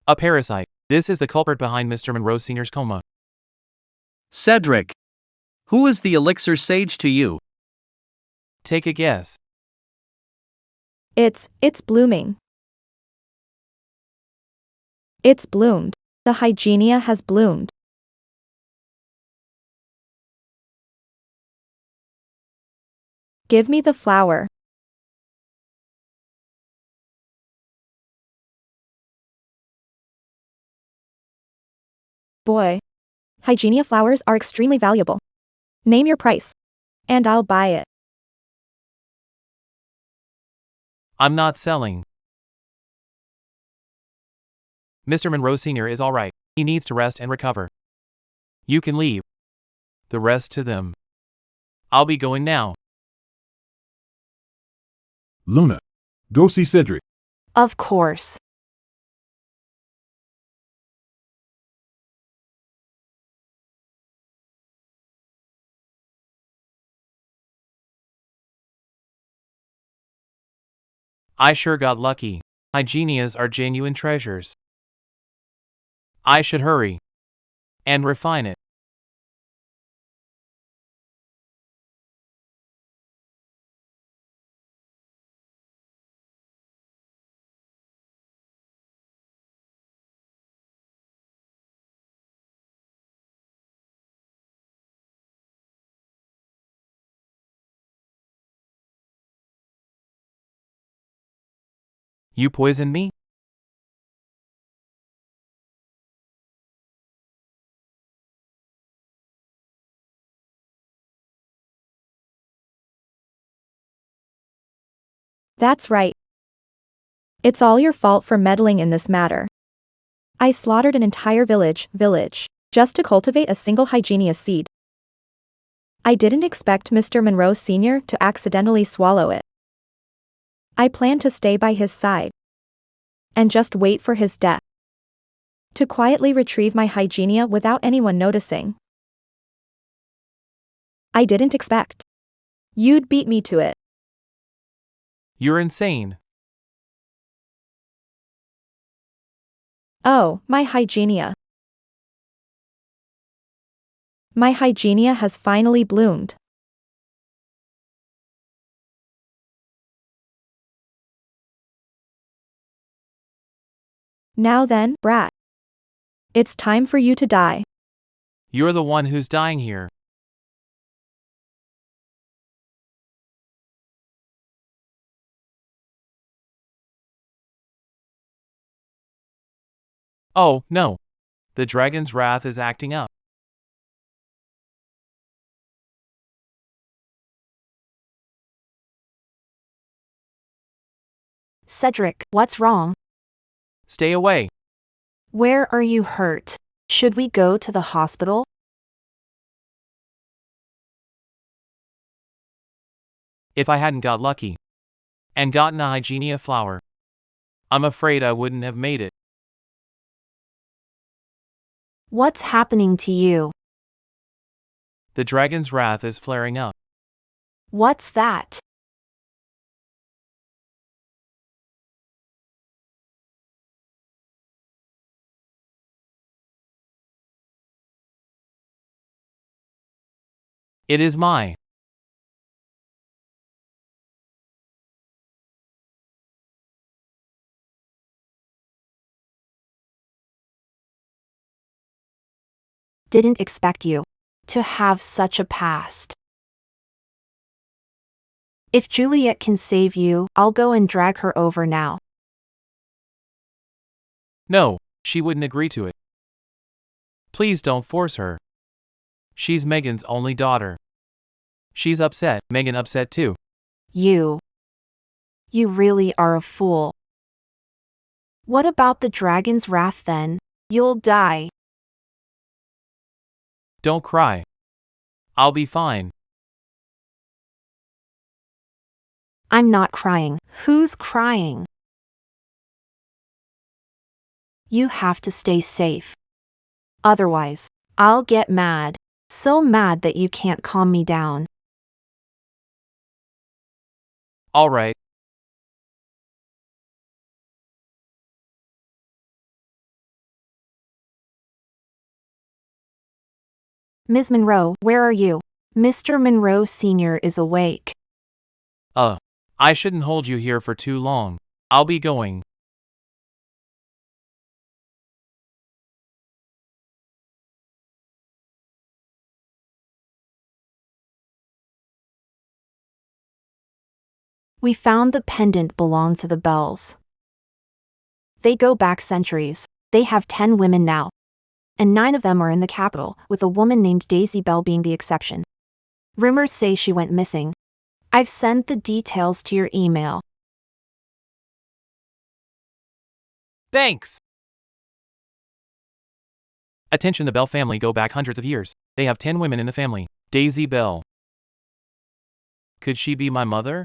A parasite. This is the culprit behind Mr. Monroe Sr.'s coma. Cedric. Who is the elixir sage to you? Take a guess. It's blooming. It's bloomed. The hygienia has bloomed. Give me the flower. Boy. Hygienia flowers are extremely valuable. Name your price. And I'll buy it. I'm not selling. Mr. Monroe Sr. is all right. He needs to rest and recover. You can leave. The rest to them. I'll be going now. Luna, go see Cedric. Of course. I sure got lucky. Hygienias are genuine treasures. I should hurry. And refine it. You poisoned me? That's right. It's all your fault for meddling in this matter. I slaughtered an entire village, just to cultivate a single hygienia seed. I didn't expect Mr. Monroe Sr. to accidentally swallow it. I planned to stay by his side. And just wait for his death. To quietly retrieve my hygienia without anyone noticing. I didn't expect. You'd beat me to it. You're insane. Oh, my hygienia. My hygienia has finally bloomed. Now then, brat. It's time for you to die. You're the one who's dying here. Oh, no. The dragon's wrath is acting up. Cedric, what's wrong? Stay away. Where are you hurt? Should we go to the hospital? If I hadn't got lucky. And gotten a hygienia flower. I'm afraid I wouldn't have made it. What's happening to you? The dragon's wrath is flaring up. What's that? It is my. Didn't expect you to have such a past. If Juliet can save you, I'll go and drag her over now. No, she wouldn't agree to it. Please don't force her. She's Megan's only daughter. She's upset, Megan upset too. You really are a fool. What about the dragon's wrath then? You'll die. Don't cry. I'll be fine. I'm not crying. Who's crying? You have to stay safe. Otherwise, I'll get mad. So mad that you can't calm me down. All right. Ms. Monroe, where are you? Mr. Monroe Sr. is awake. I shouldn't hold you here for too long. I'll be going. We found the pendant belonged to the Bells. They go back centuries. They have 10 women now. And 9 of them are in the capital, with a woman named Daisy Bell being the exception. Rumors say she went missing. I've sent the details to your email. Thanks! Attention, the Bell family go back hundreds of years. They have 10 women in the family. Daisy Bell. Could she be my mother?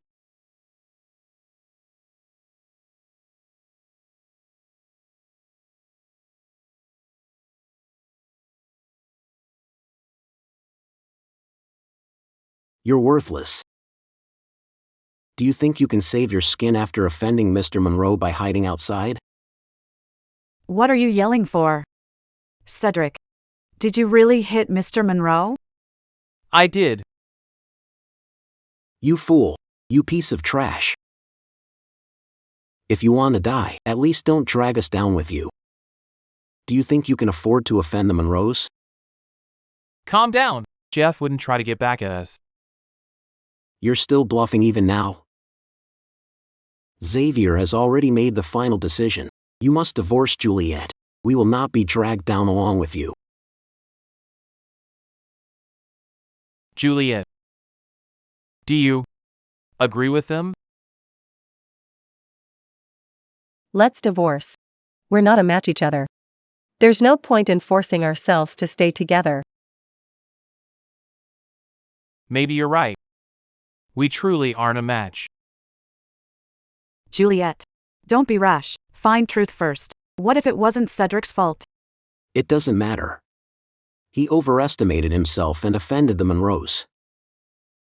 You're worthless. Do you think you can save your skin after offending Mr. Monroe by hiding outside? What are you yelling for? Cedric, did you really hit Mr. Monroe? I did. You fool. You piece of trash. If you want to die, at least don't drag us down with you. Do you think you can afford to offend the Monroes? Calm down. Jeff wouldn't try to get back at us. You're still bluffing even now. Xavier has already made the final decision. You must divorce Juliet. We will not be dragged down along with you. Juliet. Do you agree with them? Let's divorce. We're not a match each other. There's no point in forcing ourselves to stay together. Maybe you're right. We truly aren't a match. Juliet, don't be rash. Find truth first. What if it wasn't Cedric's fault? It doesn't matter. He overestimated himself and offended the Monroes.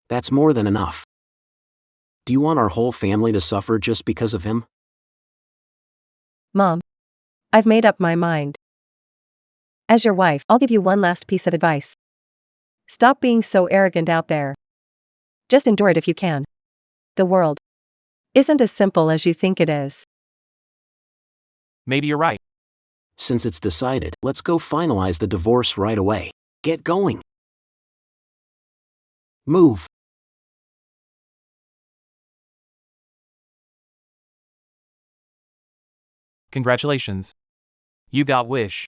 That's more than enough. Do you want our whole family to suffer just because of him? Mom, I've made up my mind. As your wife, I'll give you one last piece of advice. Stop being so arrogant out there. Just endure it if you can. The world isn't as simple as you think it is. Maybe you're right. Since it's decided, let's go finalize the divorce right away. Get going. Move. Congratulations. You got wish.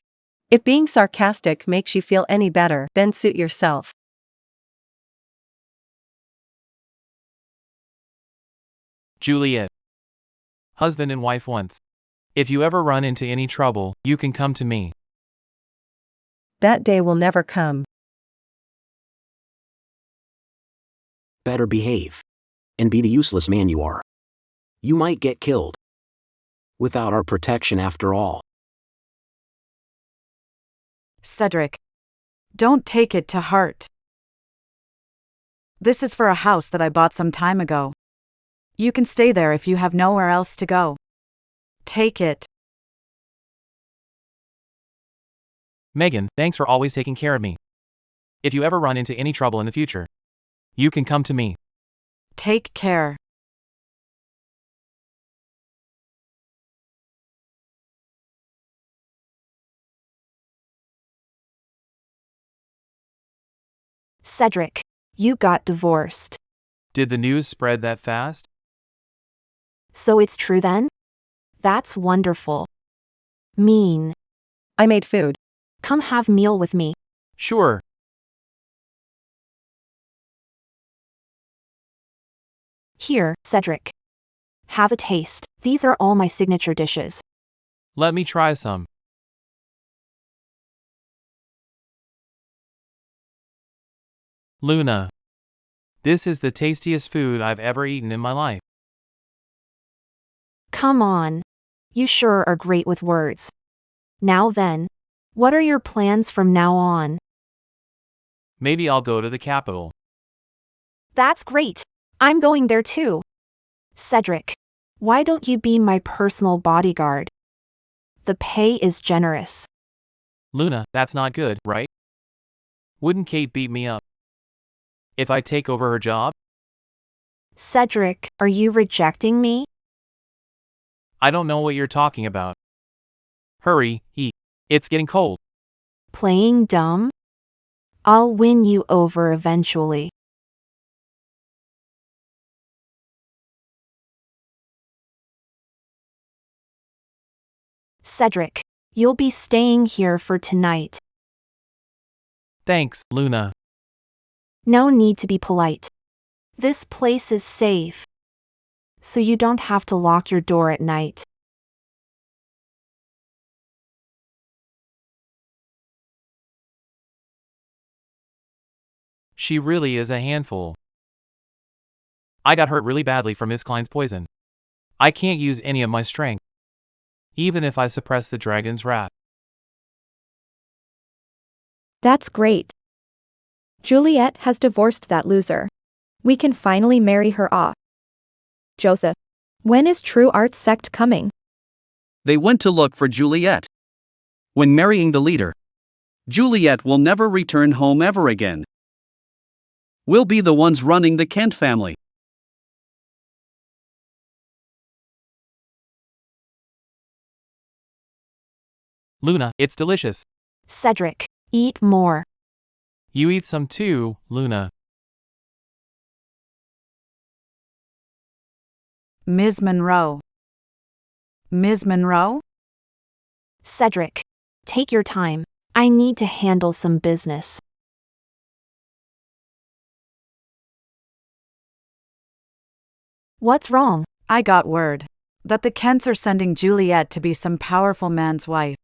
If being sarcastic makes you feel any better, then suit yourself. Juliet. Husband and wife once. If you ever run into any trouble, you can come to me. That day will never come. Better behave. And be the useless man you are. You might get killed. Without our protection after all. Cedric, don't take it to heart. This is for a house that I bought some time ago. You can stay there if you have nowhere else to go. Take it. Megan, thanks for always taking care of me. If you ever run into any trouble in the future, you can come to me. Take care. Cedric, you got divorced. Did the news spread that fast? So it's true then? That's wonderful. Mean. I made food. Come have meal with me. Sure. Here, Cedric. Have a taste. These are all my signature dishes. Let me try some. Luna. This is the tastiest food I've ever eaten in my life. Come on. You sure are great with words. Now then, what are your plans from now on? Maybe I'll go to the capital. That's great. I'm going there too. Cedric, why don't you be my personal bodyguard? The pay is generous. Luna, that's not good, right? Wouldn't Kate beat me up if I take over her job? Cedric, are you rejecting me? I don't know what you're talking about. Hurry, eat. It's getting cold. Playing dumb? I'll win you over eventually. Cedric, you'll be staying here for tonight. Thanks, Luna. No need to be polite. This place is safe, so you don't have to lock your door at night. She really is a handful. I got hurt really badly from Miss Klein's poison. I can't use any of my strength, even if I suppress the dragon's wrath. That's great. Juliet has divorced that loser. We can finally marry her off. Joseph, when is True Art's sect coming? They went to look for Juliet. When marrying the leader, Juliet will never return home ever again. We'll be the ones running the Kent family. Luna, it's delicious. Cedric, eat more. You eat some too, Luna. Ms. Monroe. Ms. Monroe? Cedric, take your time. I need to handle some business. What's wrong? I got word that the Kents are sending Juliet to be some powerful man's wife.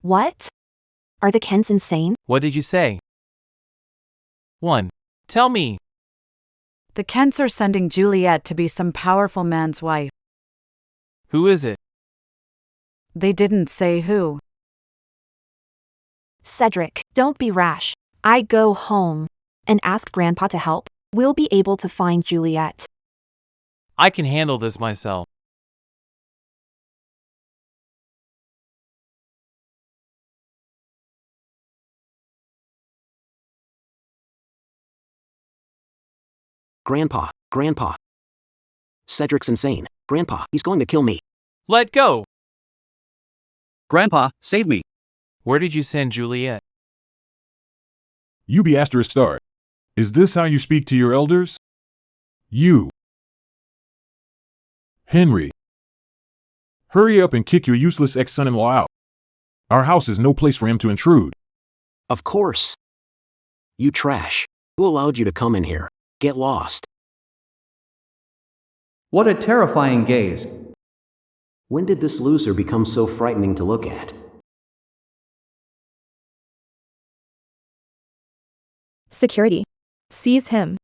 What? Are the Kents insane? What did you say? 1. Tell me. The Kents are sending Juliet to be some powerful man's wife. Who is it? They didn't say who. Cedric, don't be rash. I go home and ask Grandpa to help. We'll be able to find Juliet. I can handle this myself. Grandpa. Cedric's insane. Grandpa, he's going to kill me. Let go! Grandpa, save me. Where did you send Juliet? You be asterisk star. Is this how you speak to your elders? You. Henry. Hurry up and kick your useless ex-son-in-law out. Our house is no place for him to intrude. Of course. You trash. Who allowed you to come in here? Get lost. What a terrifying gaze. When did this loser become so frightening to look at? Security. Seize him.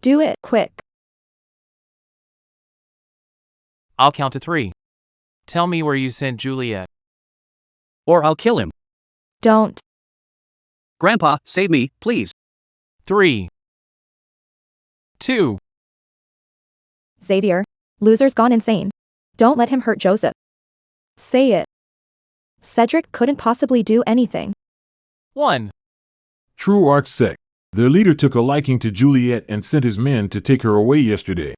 Do it, quick. I'll count to 3. Tell me where you sent Juliet. Or I'll kill him. Don't. Grandpa, save me, please. 3. 2. Xavier. Loser's gone insane. Don't let him hurt Joseph. Say it. Cedric couldn't possibly do anything. 1. True Arts sect. Their leader took a liking to Juliet and sent his men to take her away yesterday.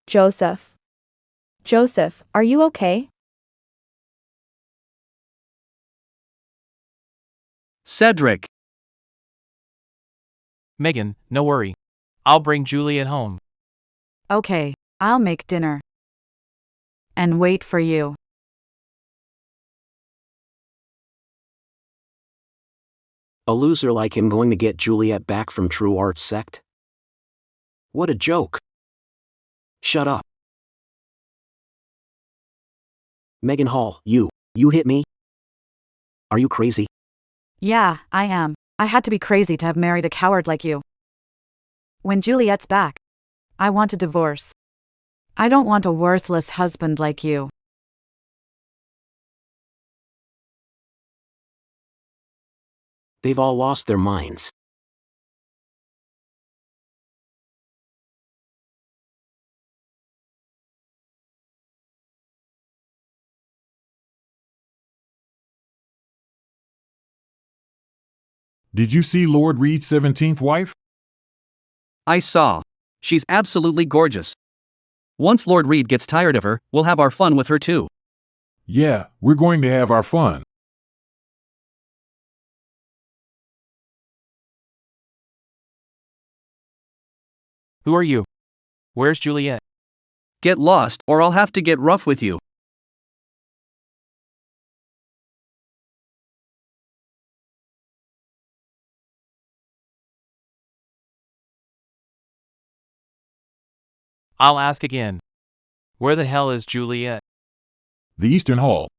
Joseph. Joseph, are you okay? Cedric. Megan, no worry. I'll bring Juliet home. Okay, I'll make dinner. And wait for you. A loser like him going to get Juliet back from True Arts sect? What a joke. Shut up. Megan Hall, you hit me? Are you crazy? Yeah, I am. I had to be crazy to have married a coward like you. When Juliet's back, I want a divorce. I don't want a worthless husband like you. They've all lost their minds. Did you see Lord Reed's 17th wife? I saw. She's absolutely gorgeous. Once Lord Reed gets tired of her, we'll have our fun with her too. Yeah, we're going to have our fun. Who are you? Where's Juliet? Get lost, or I'll have to get rough with you. I'll ask again. Where the hell is Juliet? The Eastern Hall.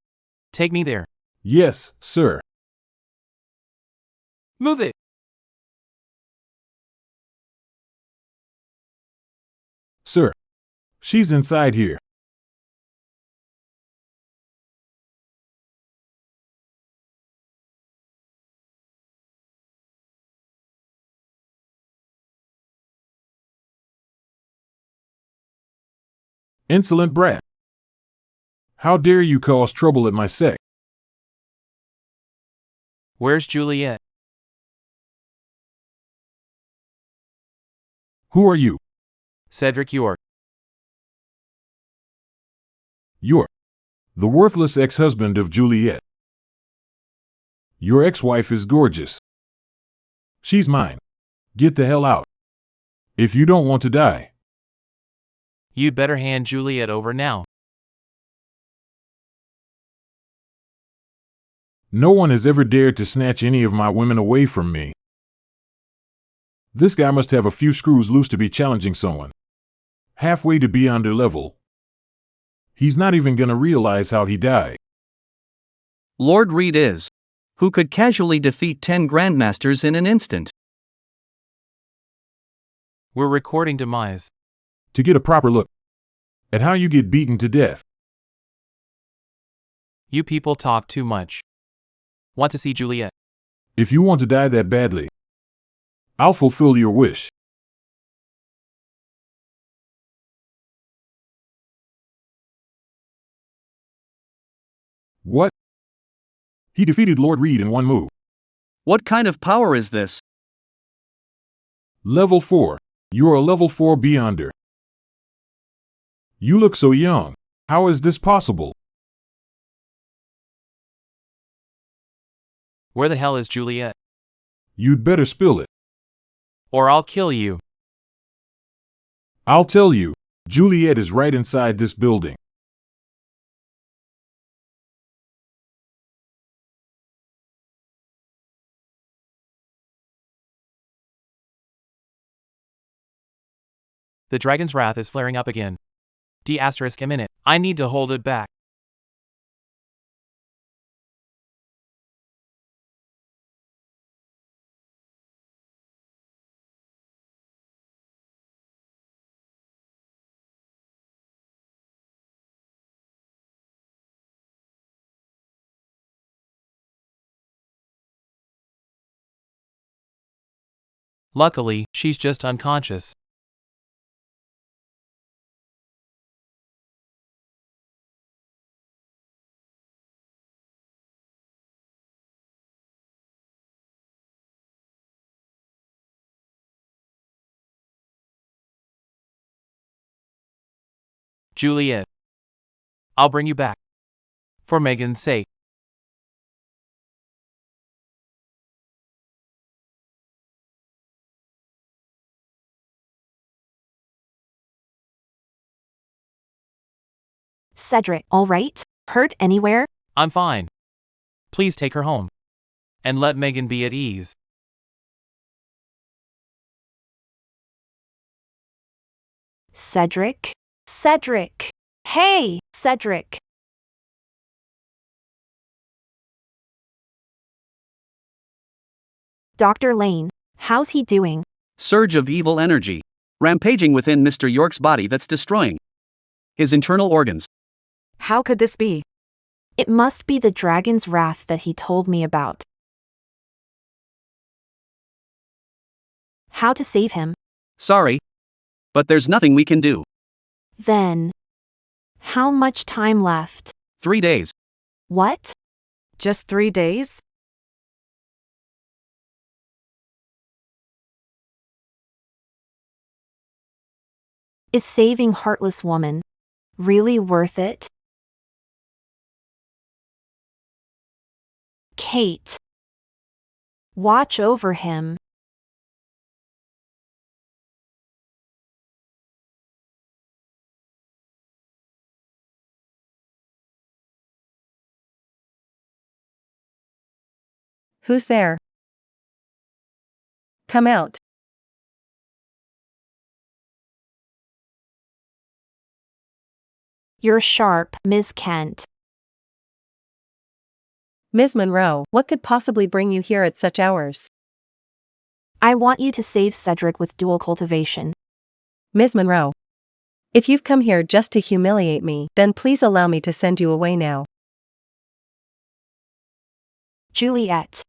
Take me there. Yes, sir. Move it! Sir. She's inside here. Insolent brat. How dare you cause trouble at my sect? Where's Juliet? Who are you? Cedric York. You're the worthless ex-husband of Juliet. Your ex-wife is gorgeous. She's mine. Get the hell out. If you don't want to die. You'd better hand Juliet over now. No one has ever dared to snatch any of my women away from me. This guy must have a few screws loose to be challenging someone. Halfway to beyond their level. He's not even gonna realize how he died. Lord Reed is. Who could casually defeat 10 grandmasters in an instant? We're recording demise. To get a proper look at how you get beaten to death. You people talk too much. Want to see Juliet? If you want to die that badly, I'll fulfill your wish. What? He defeated Lord Reed in one move. What kind of power is this? Level 4. You're a level 4 beyonder. You look so young. How is this possible? Where the hell is Juliet? You'd better spill it. Or I'll kill you. I'll tell you, Juliet is right inside this building. The dragon's wrath is flaring up again. D***. I need to hold it back. Luckily, she's just unconscious. Juliet. I'll bring you back. For Megan's sake. Cedric, all right? Hurt anywhere? I'm fine. Please take her home. And let Megan be at ease. Cedric? Cedric! Hey, Cedric! Dr. Lane, how's he doing? Surge of evil energy. Rampaging within Mr. York's body that's destroying his internal organs. How could this be? It must be the dragon's wrath that he told me about. How to save him? Sorry. But there's nothing we can do. Then. How much time left? 3 days. What? Just 3 days? Is saving heartless woman really worth it? Kate. Watch over him. Who's there? Come out. You're sharp, Miss Kent. Ms. Monroe, what could possibly bring you here at such hours? I want you to save Cedric with dual cultivation. Ms. Monroe. If you've come here just to humiliate me, then please allow me to send you away now. Juliet.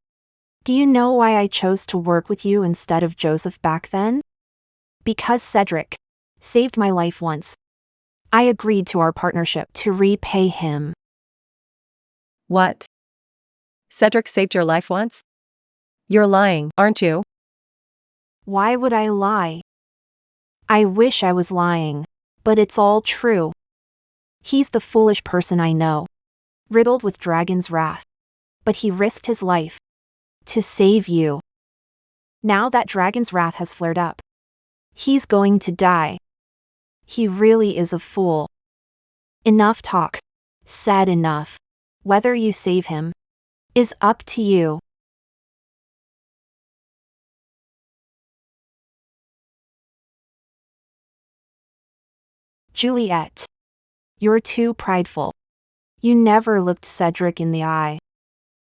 Do you know why I chose to work with you instead of Joseph back then? Because Cedric saved my life once. I agreed to our partnership to repay him. What? Cedric saved your life once? You're lying, aren't you? Why would I lie? I wish I was lying, but it's all true. He's the foolish person I know, riddled with dragon's wrath. But he risked his life to save you. Now that dragon's wrath has flared up, he's going to die. He really is a fool. Enough talk. Sad enough. Whether you save him is up to you. Juliet. You're too prideful. You never looked Cedric in the eye.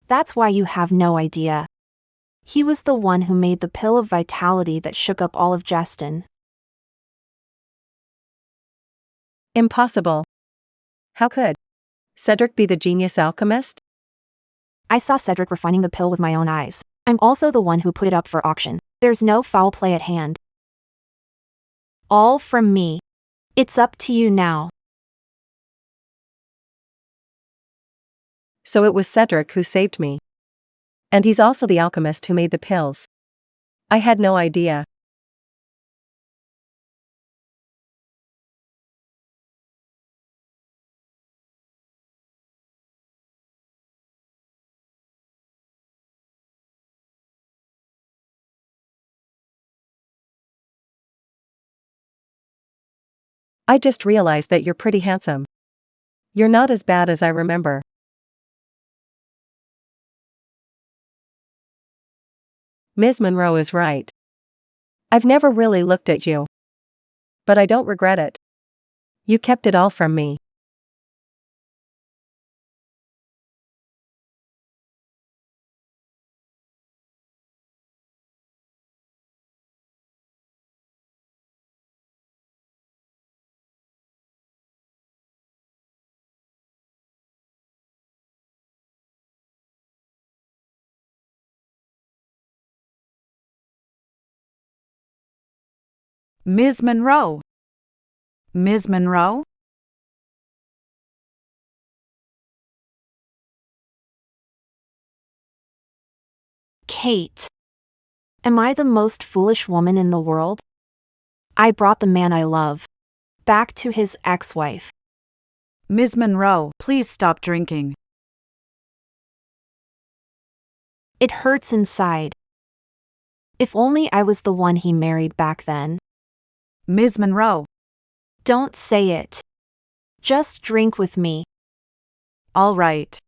That's why you have no idea. He was the one who made the pill of vitality that shook up all of Jeston. Impossible. How could Cedric be the genius alchemist? I saw Cedric refining the pill with my own eyes. I'm also the one who put it up for auction. There's no foul play at hand. All from me. It's up to you now. So it was Cedric who saved me. And he's also the alchemist who made the pills. I had no idea. I just realized that you're pretty handsome. You're not as bad as I remember. Ms. Monroe is right. I've never really looked at you. But I don't regret it. You kept it all from me. Ms. Monroe. Ms. Monroe? Kate. Am I the most foolish woman in the world? I brought the man I love back to his ex-wife. Ms. Monroe, please stop drinking. It hurts inside. If only I was the one he married back then. Ms. Monroe. Don't say it. Just drink with me. All right.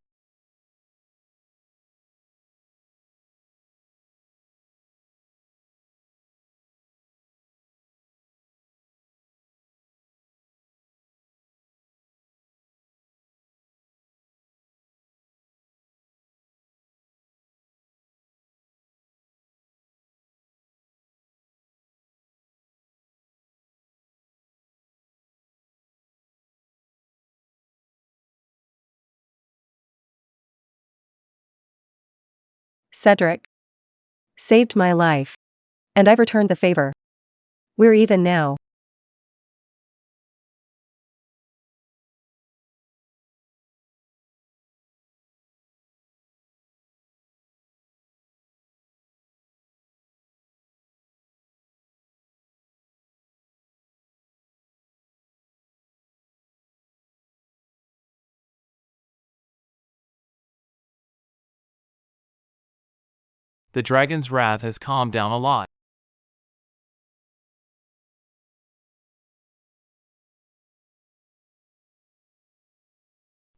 Cedric. Saved my life. And I've returned the favor. We're even now. The dragon's wrath has calmed down a lot.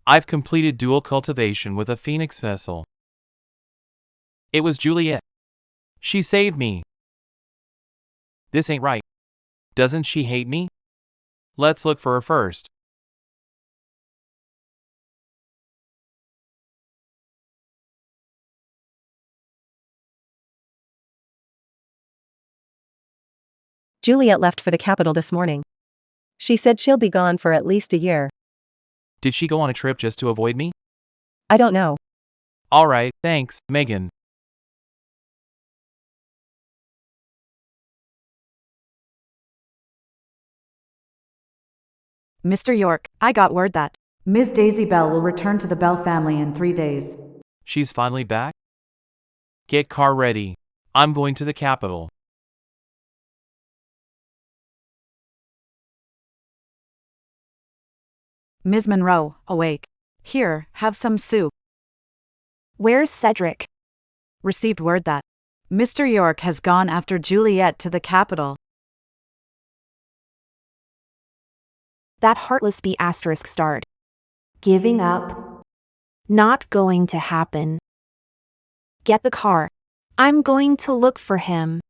I've completed dual cultivation with a phoenix vessel. It was Juliet. She saved me. This ain't right. Doesn't she hate me? Let's look for her first. Juliet left for the capital this morning. She said she'll be gone for at least a year. Did she go on a trip just to avoid me? I don't know. Alright, thanks, Megan. Mr. York, I got word that Ms. Daisy Bell will return to the Bell family in 3 days. She's finally back? Get car ready. I'm going to the capital. Ms. Monroe, awake. Here, have some soup. Where's Cedric? Received word that Mr. York has gone after Juliet to the capital. That heartless B** starred. Giving up? Not going to happen. Get the car. I'm going to look for him.